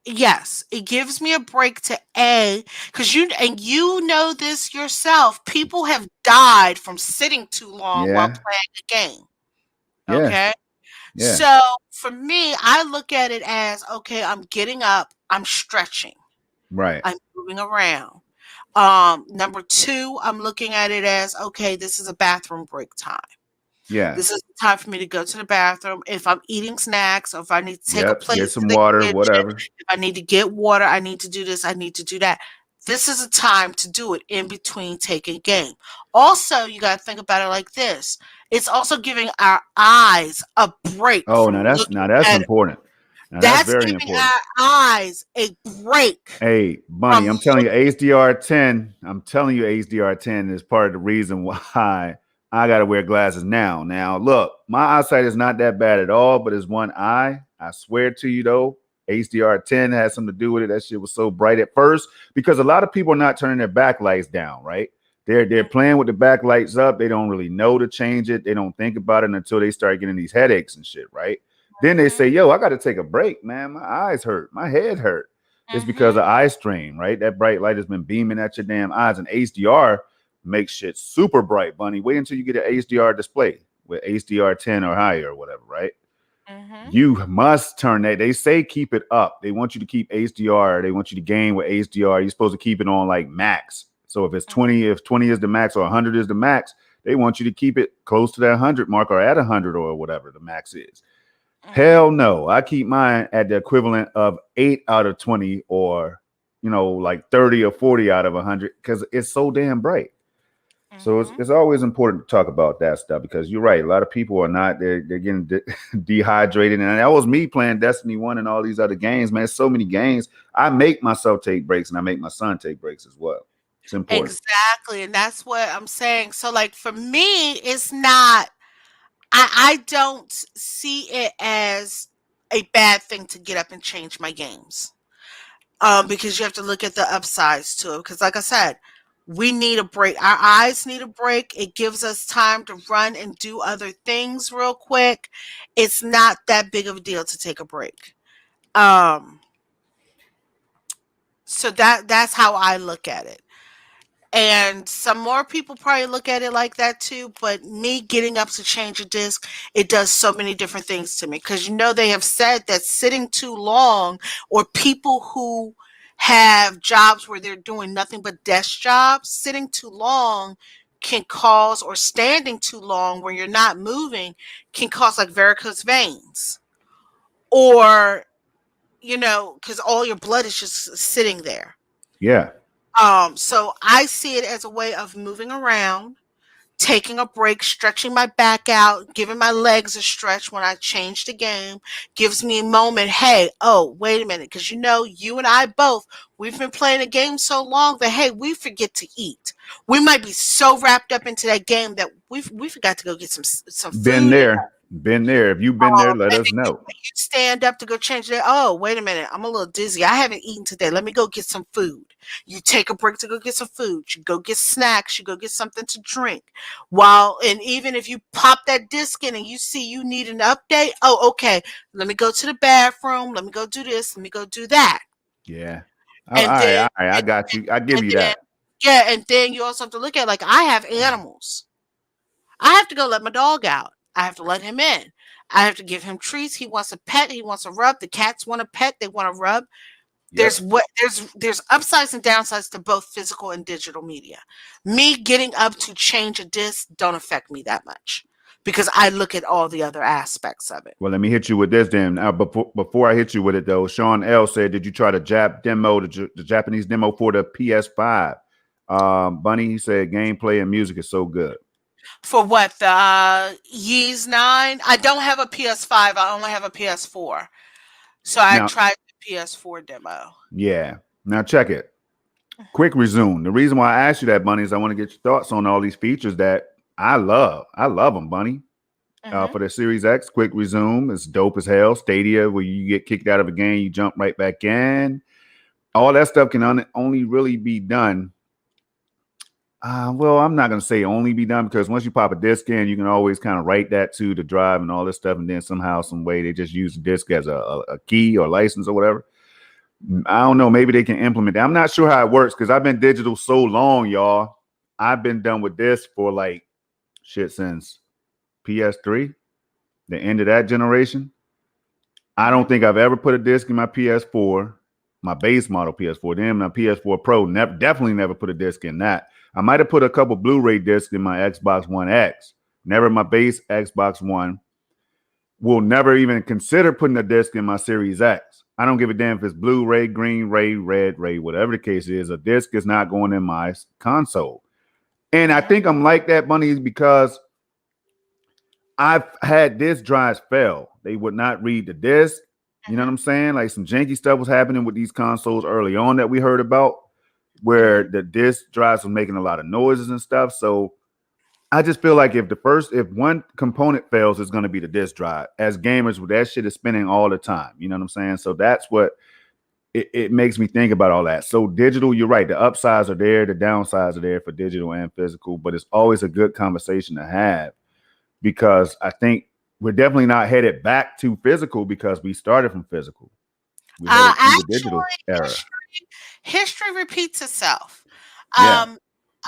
Yes, it gives me a break to because you know this yourself. People have died from sitting too long while Yeah. playing a game. Yeah. Okay. Yeah. So for me, I look at it as okay, I'm getting up, I'm stretching, Right. I'm moving around. Number two, I'm looking at it as okay, this is a bathroom break time. Yeah. This is the time for me to go to the bathroom. If I'm eating snacks or if I need to take a Yep. plate Get to some the water, kitchen, whatever. if I need to get water, I need to do this, I need to do that. This is a time to do it in between taking game. Also, you got to think about it like this. It's also giving our eyes a break Oh, from looking now that's at it. important. Now that's That's very giving important. our eyes a break Hey, from Bunny, I'm telling you, looking. HDR10. I'm telling you, HDR10 is part of the reason why I got to wear glasses now. Now, look, my eyesight is not that bad at all, but it's one eye. I swear to you, though, HDR10 has something to do with it. That shit was so bright at first because a lot of people are not turning their backlights down, right? They're playing with the backlights up. They don't really know to change it. They don't think about it until they start getting these headaches and shit, right? Then they Mhm, say, "Yo, I got to take a break, man. My eyes hurt. My head hurt." It's because mhm, of eye strain, right? That bright light has been beaming at your damn eyes, and HDR makes shit super bright, Bunny. Wait until you get an HDR display with HDR 10 or higher or whatever, right? mhm, You must turn that. They say keep it up. They want you to keep HDR. They want you to game with HDR. You're supposed to keep it on like max. So if it's mhm, 20, if 20 is the max or 100 is the max, they want you to keep it close to that 100 mark or at 100 or whatever the max is. mhm. Hell no. I keep mine at the equivalent of 8 out of 20 or, like 30 or 40 out of 100 because it's so damn bright. So Mhm. it's always important to talk about that stuff because you're right. A lot of people are not. They're getting dehydrated, and that was me playing Destiny 1 and all these other games. Man, so many games. I make myself take breaks, and I make my son take breaks as well. It's important. Exactly, and that's what I'm saying. So, like, for me, it's not I don't see it as a bad thing to get up and change my games. Because you have to look at the upsides to it. Because, like I said, we need a break. Our eyes need a break. It gives us time to run and do other things real quick. It's not that big of a deal to take a break. Um, so that's how I look at it. And some more people probably look at it like that too, but me getting up to change a disc, it does so many different things to me. Because they have said that sitting too long, or people who have jobs where they're doing nothing but desk jobs, sitting too long can cause, or standing too long where you're not moving, can cause like varicose veins, or, because all your blood is just sitting there. Yeah, So I see it as a way of moving around, taking a break, stretching my back out, giving my legs a stretch when I change the game, gives me a moment. Hey, oh, wait a minute, because you and I both, we've been playing a game so long that hey, we forget to eat. We might be so wrapped up into that game that we forgot to go get some been food. there, been there. If you've been there, let And us then know. you stand up to go change that. Oh, wait a minute. I'm a little dizzy. I haven't eaten today. Let me go get some food. You take a break to go get some food. You go get snacks. You go get something to drink. And even if you pop that disc in and you see you need an update, oh, okay. Let me go to the bathroom. Let me go do this. Let me go do that. Yeah. And then, All right. I and, got you. I give and you then, that. yeah, and then you also have to look at like I have animals. I have to go let my dog out. I have to let him in. I have to give him treats. He wants a pet. He wants a rub. The cats want a pet. They want a rub. Yep. There's upsides and downsides to both physical and digital media. Me getting up to change a disc don't affect me that much because I look at all the other aspects of it. Well, let me hit you with this then. Now, before I hit you with it though, Sean L said, "Did you try the the Japanese demo for the PS5?" Bunny, he said, "Gameplay and music is so good." For what the Yeez 9? I don't have a PS5. I only have a PS4. So I Now, tried the PS4 demo. yeah. Now check it. Quick resume. The reason why I asked you that, Bunny, is I want to get your thoughts on all these features that I love. I love them, Bunny. Hmm. For the Series X, quick resume is dope as hell. Stadia, where you get kicked out of a game, you jump right back in. All that stuff can only really be done. Well, I'm not going to say only be done because once you pop a disc in, you can always kind of write that to the drive and all this stuff. And then somehow, some way, they just use the disc as a key or license or whatever. I don't know. Maybe they can implement that. I'm not sure how it works because I've been digital so long, y'all. I've been done with this for like shit since PS3, the end of that generation. I don't Hmm. think I've ever put a disc in my PS4, my base model PS4. Then my PS4 Pro, definitely never put a disc in that. I might have put a couple Blu-ray discs in my Xbox One X. Never my base Xbox One. Will never even consider putting a disc in my Series X. I don't give a damn if it's Blu-ray, green ray, red ray, whatever the case is. A disc is not going in my console. And I Hmm. think I'm like that, Bunny, because I've had disk drives fail. They would not read the disk. You know what Hmm. I'm saying? Like some janky stuff was happening with these consoles early on that we heard about, where Hmm. the disk drives were making a lot of noises and stuff. So I just feel like if one component fails, it's going to be the disk drive. As gamers, that shit is spinning all the time. You know what I'm saying? So that's what it makes me think about all that. So digital, you're right. The upsides are there, the downsides are there for digital and physical, but it's always a good conversation to have because I think we're definitely not headed back to physical because we started from physical. We headed to the digital Actually, era. history repeats itself. Yeah, Um, it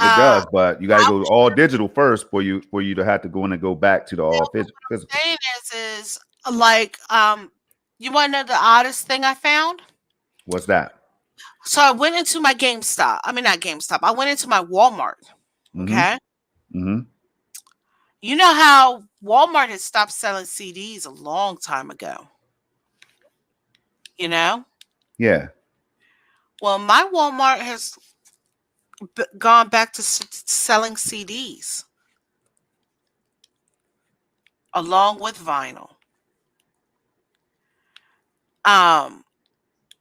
uh, does, but you got to I go was all digital first for you to have to go in and go back to the all physical. saying is like, you want to know the oddest thing I found? What's that? So I went into my GameStop. I mean, not GameStop. I went into my Walmart. Mm-hmm. Okay. Mm-hmm. You know how Walmart had stopped selling CDs a long time ago, you know? Yeah. Well, my Walmart has gone back to selling CDs along with vinyl. Um,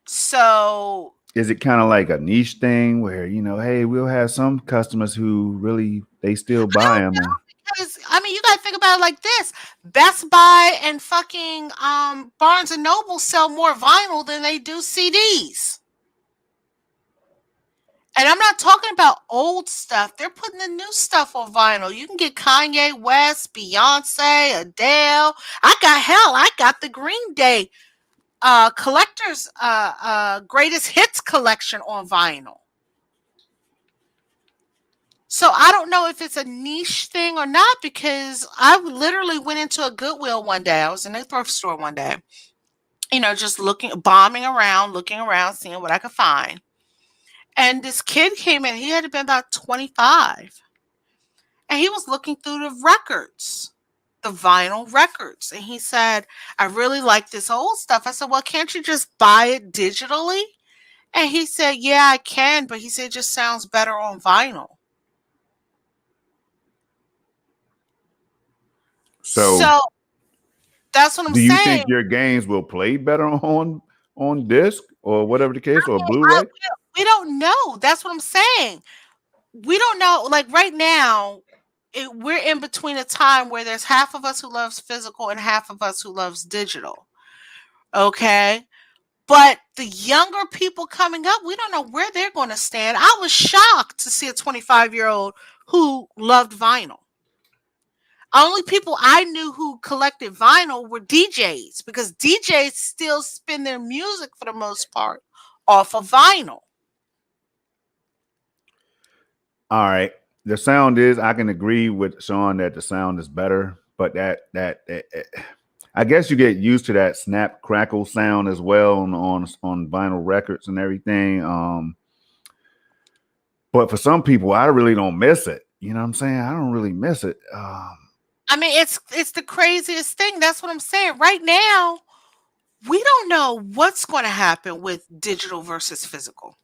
so Is it kind of like a niche thing where, hey, we'll have some customers who really they still I buy don't them? know because I mean you gotta think about it like this. Best Buy and fucking Barnes and Noble sell more vinyl than they do CDs. And I'm not talking about old stuff. They're putting the new stuff on vinyl. You can get Kanye West, Beyonce, Adele. I got the Green Day collector's greatest hits collection on vinyl. So I don't know if it's a niche thing or not because I literally went into a Goodwill one day. I was in a thrift store one day, just bombing around, looking around, seeing what I could find. And this kid came in. He had to been about 25. And he was looking through the records, the vinyl records. And he said, I really like this old stuff. I said, well, can't you just buy it digitally? And he said, yeah, I can. But he said, it just sounds better on vinyl. So, So that's what I'm do you saying. think your games will play better on disc or whatever the case, or I, Blu-ray? we don't know. That's what I'm saying. We don't know. Like right now, we're in between a time where there's half of us who loves physical and half of us who loves digital. Okay. But the younger people coming up, we don't know where they're going to stand. I was shocked to see a 25-year-old who loved vinyl. Only people I knew who collected vinyl were DJs because DJs still spin their music for the most part off of vinyl. All right. The sound is, I can agree with Sean that the sound is better, but I guess you get used to that snap crackle sound as well on vinyl records and everything. But for some people, I really don't miss it. You know what I'm saying? I don't really miss it. I mean, it's the craziest thing. That's what I'm saying. Right now, we don't know what's going to happen with digital versus physical.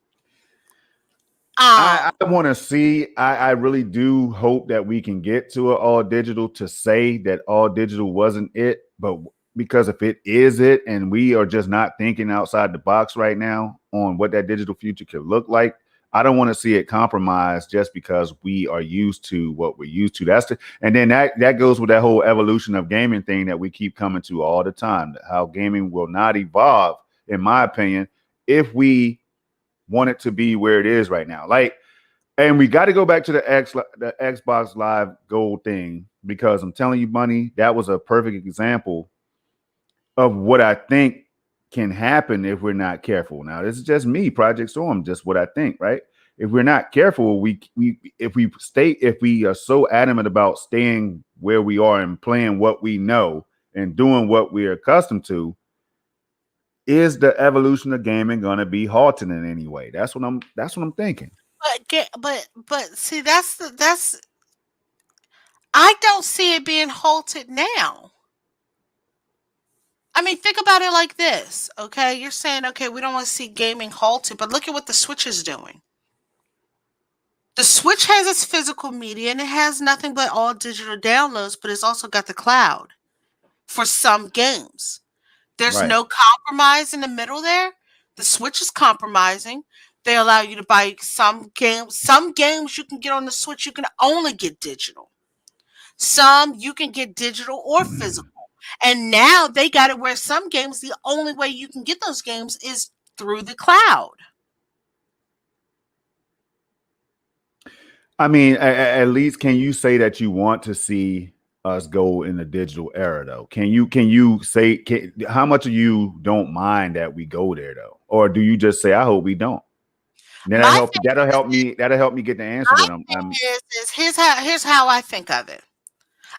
I want to see. I really do hope that we can get to an all digital to say that all digital wasn't it, but because if it is it, and we are just not thinking outside the box right now on what that digital future could look like, I don't want to see it compromised just because we are used to what we're used to. And then that goes with that whole evolution of gaming thing that we keep coming to all the time. How gaming will not evolve, in my opinion, if we want it to be where it is right now. Like, and we got to go back to the Xbox Live Gold thing because I'm telling you, Bunny, that was a perfect example of what I think can happen if we're not careful. Now, this is just me, Project Storm, just what I think, right? If we're not careful, if we are so adamant about staying where we are and playing what we know and doing what we're accustomed to, is the evolution of gaming going to be halted in any way? That's what I'm thinking. But see, that's I don't see it being halted now. I mean, think about it like this, okay? You're saying, okay, we don't want to see gaming halted, but look at what the Switch is doing. The Switch has its physical media and it has nothing but all digital downloads, but it's also got the cloud for some games. There's Right. no compromise in the middle there. The Switch is compromising. They allow you to buy some games. Some games you can get on the Switch, you can only get digital. Some you can get digital or physical. And now they got it where some games, the only way you can get those games is through the cloud. I mean, at least can you say that you want to see us go in the digital era though? Can you say how much of you don't mind that we go there though? Or do you just say I hope we don't? Then My that'll help me get the answer that I'm thing is here's how I think of it.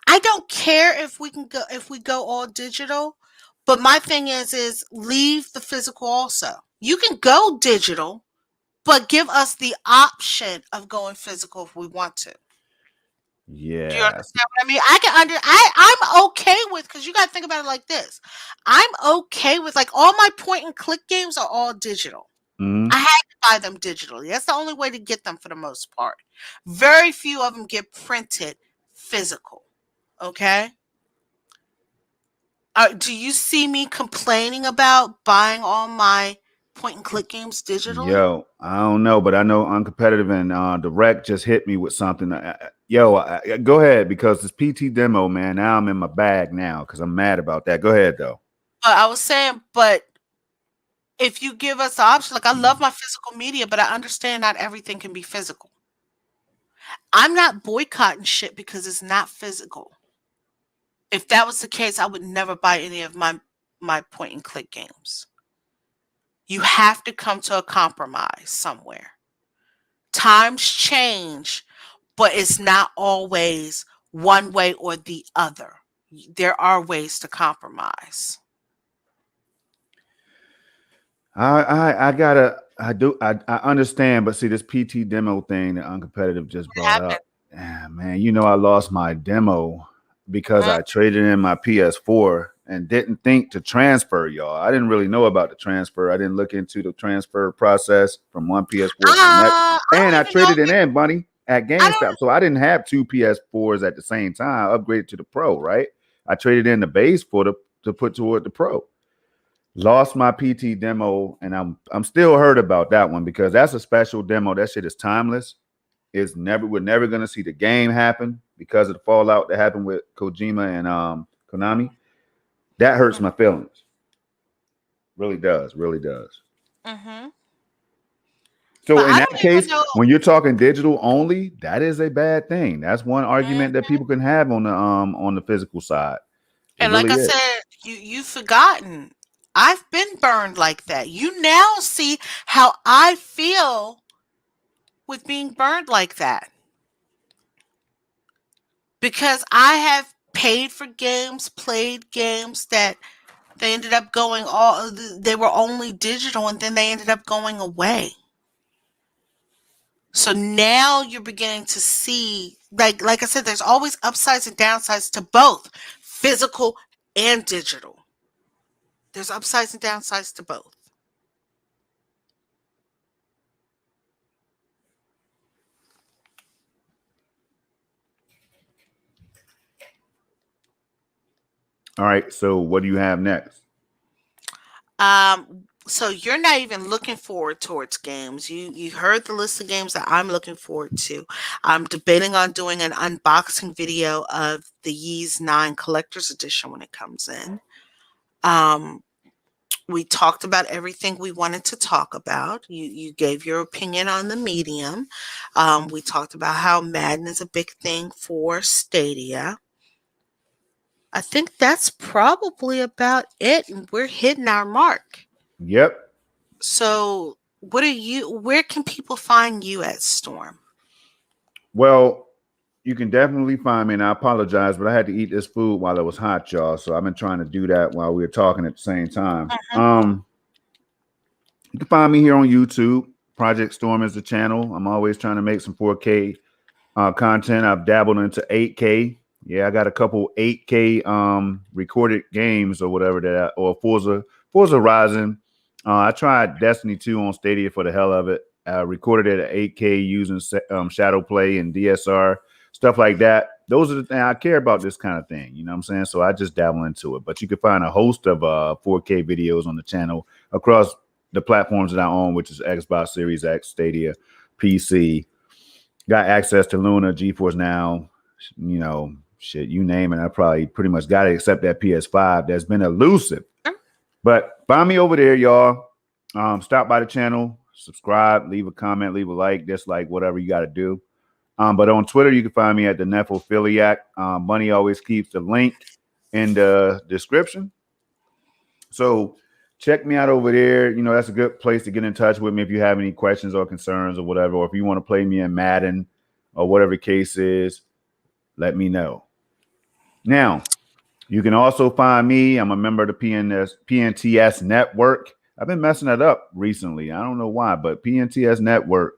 I don't care if we go all digital, but my thing is leave the physical also. You can go digital, but give us the option of going physical if we want to. Do you yes. understand what I mean? I'm okay with because you got to think about it like this. I'm okay with like all my point and click games are all digital. Mm-hmm. I had to buy them digitally. That's the only way to get them for the most part. Very few of them get printed physical. Okay. Do you see me complaining about buying all my point and click games digitally? Yo, I don't know, but I know Uncompetitive and Direct just hit me with something. Go ahead because this PT demo, man. Now I'm in my bag now because I'm mad about that. Go ahead though. But I was saying, but if you give us the option, like I love my physical media, but I understand not everything can be physical. I'm not boycotting shit because it's not physical. If that was the case, I would never buy any of my point and click games. You have to come to a compromise somewhere. Times change, but it's not always one way or the other. There are ways to compromise. I gotta I understand, but see this PT demo thing that Uncompetitive just What brought happened? up. Man, you know I lost my demo because Mm, I traded in my PS4 and didn't think to transfer, y'all. I didn't really know about the transfer. I didn't look into the transfer process from one PS4 to the next. I And don't I even know traded if it you. in, Bunny, at I don't. GameStop. So I didn't have two PS4s at the same time. I upgraded to the Pro, right? I traded in the base for the to put toward the Pro. Lost my PT demo, and I'm still hurt about that one because that's a special demo. That shit is timeless. It's never we're never gonna see the game happen because of the fallout that happened with Kojima and Konami. That hurts my feelings. Really does, really does. Mm-hmm. But So in I that don't even case, know. when you're talking digital only, that is a bad thing. That's one argument that Mhm. people can have on the physical side. It And like really I is. said, you've forgotten. I've been burned like that. You now see how I feel with being burned like that because I have paid for games, played games that they ended up going all. They were only digital, and then they ended up going away. So now you're beginning to see, like I said, there's always upsides and downsides to both physical and digital. There's upsides and downsides to both. All right. So what do you have next? So you're not even looking forward towards games. You heard the list of games that I'm looking forward to. I'm debating on doing an unboxing video of the Yeez 9 Collector's Edition when it comes in. Um, we talked about everything we wanted to talk about. You gave your opinion on the medium. We talked about how Madden is a big thing for Stadia. I think that's probably about it, and we're hitting our mark. Yep. So, where can people find you at Storm? Well, you can definitely find me, and I apologize, but I had to eat this food while it was hot, y'all. So I've been trying to do that while we were talking at the same time. Mhm, You can find me here on YouTube. Project Storm is the channel. I'm always trying to make some 4K content. I've dabbled into 8K. Yeah, I got a couple 8K recorded games or whatever or Forza Horizon. I tried Destiny 2 on Stadia for the hell of it. I recorded it at 8K using Shadow Play and DSR stuff like that. Those are the things I care about. This kind of thing, you know what I'm saying? So I just dabble into it. But you can find a host of 4K videos on the channel across the platforms that I own, which is Xbox Series X, Stadia, PC. Got access to Luna, GeForce Now, shit, you name it. I probably pretty much got it except that PS5 that's been elusive. mm, But find me over there, y'all. Stop by the channel, subscribe, leave a comment, leave a like, dislike, whatever you got to do. But on Twitter, you can find me at the Nephiliac. Bunny always keeps the link in the description. So check me out over there. You know, that's a good place to get in touch with me if you have any questions or concerns or whatever, or if you want to play me in Madden or whatever the case is, let me know. Now, you can also find me. I'm a member of the PNTS network. I've been messing that up recently. I don't know why, but PNTS network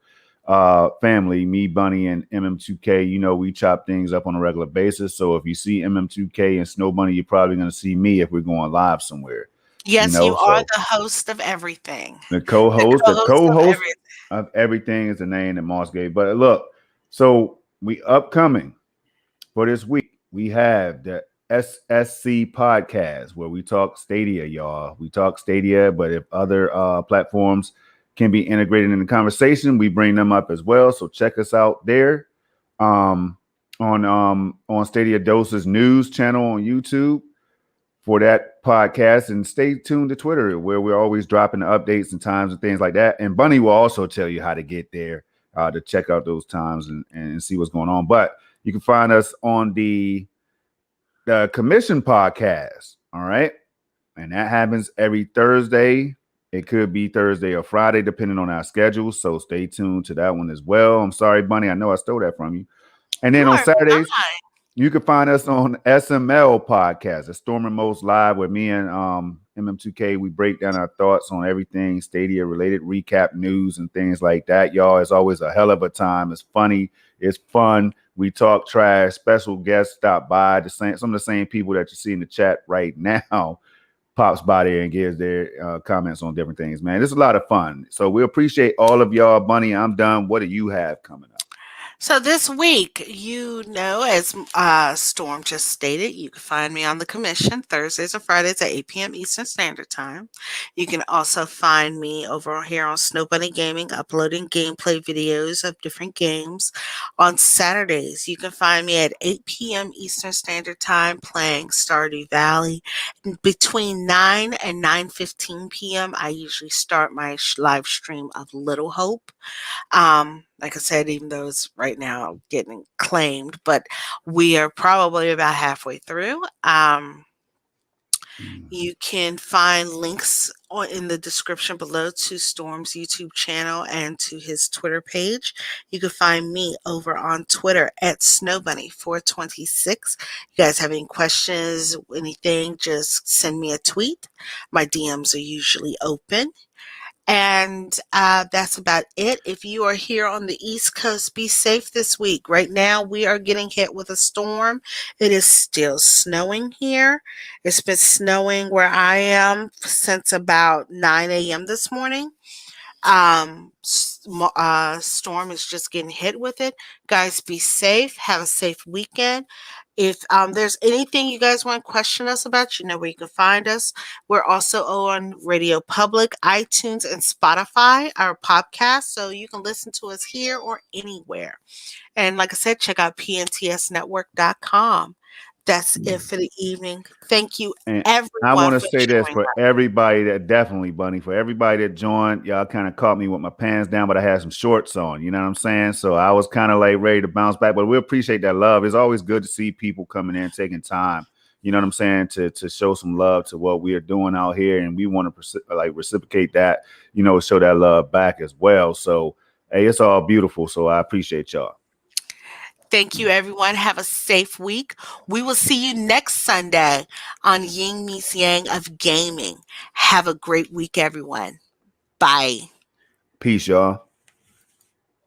family, me, Bunny, and MM2K, you know, we chop things up on a regular basis. So if you see MM2K and Snow Bunny, you're probably going to see me if we're going live somewhere. you Yes, know. you are So the host of everything. the The co-host, the co-host of co-host everything. of everything is the name that Moss gave. But look, so we upcoming for this week, we have the SSC podcast where we talk Stadia, y'all. We talk Stadia, but if other platforms can be integrated in the conversation, we bring them up as well. So check us out there um, on Stadia Doses News channel on YouTube for that podcast, and stay tuned to Twitter where we're always dropping the updates and times and things like that. And Bunny will also tell you how to get there to check out those times and see what's going on. But you can find us on the Commission podcast. All right. And that happens every Thursday. It could be Thursday or Friday, depending on our schedule. So stay tuned to that one as well. I'm sorry, Bunny. I know I stole that from you. And You then on are Saturdays, fine. you can find us on SML podcast, the Storm and Most Live, where me and MM2K, we break down our thoughts on everything Stadia related, recap news and things like that. Y'all, it's always a hell of a time. It's funny, it's fun. We talk trash. Special guests stop by. Some of the same people that you see in the chat right now pops by there and gives their comments on different things. Man, it's a lot of fun. So we appreciate all of y'all. Bunny, I'm done. What do you have coming up? So this week, as Storm just stated, you can find me on the commission Thursdays and Fridays at 8 p.m. Eastern Standard Time. You can also find me over here on Snow Bunny Gaming, uploading gameplay videos of different games. On Saturdays, you can find me at 8 p.m. Eastern Standard Time playing Stardew Valley. Between 9 and 9:15 p.m., I usually start my live stream of Little Hope. Like I said, even though it's right now getting claimed, but we are probably about halfway through. You can find links in the description below to Storm's YouTube channel and to his Twitter page. You can find me over on Twitter at SnowBunny426. You guys have any questions, anything, just send me a tweet. My DMs are usually open. And that's about it. If you are here on the East Coast, be safe this week. Right now, we are getting hit with a storm. It is still snowing here. It's been snowing where I am since about 9 a.m. this morning. Storm is just getting hit with it. Guys, be safe. Have a safe weekend. If there's anything you guys want to question us about, you know where you can find us. We're also on Radio Public, iTunes, and Spotify, our podcast, so you can listen to us here or anywhere. And like I said, check out pntsnetwork.com. That's it for the evening. Thank you, And I everyone, want to for say this showing for up. everybody that definitely, Bunny, for everybody that joined, y'all kind of caught me with my pants down, but I had some shorts on. You know what I'm saying? So I was kind of like ready to bounce back, but we appreciate that love. It's always good to see people coming in, taking time. You know what I'm saying? To show some love to what we are doing out here, and we want to like reciprocate that. You know, show that love back as well. So hey, it's all beautiful. So I appreciate y'all. Thank you, everyone. Have a safe week. We will see you next Sunday on Ying Meets Yang of Gaming. Have a great week, everyone. Bye. Peace, y'all.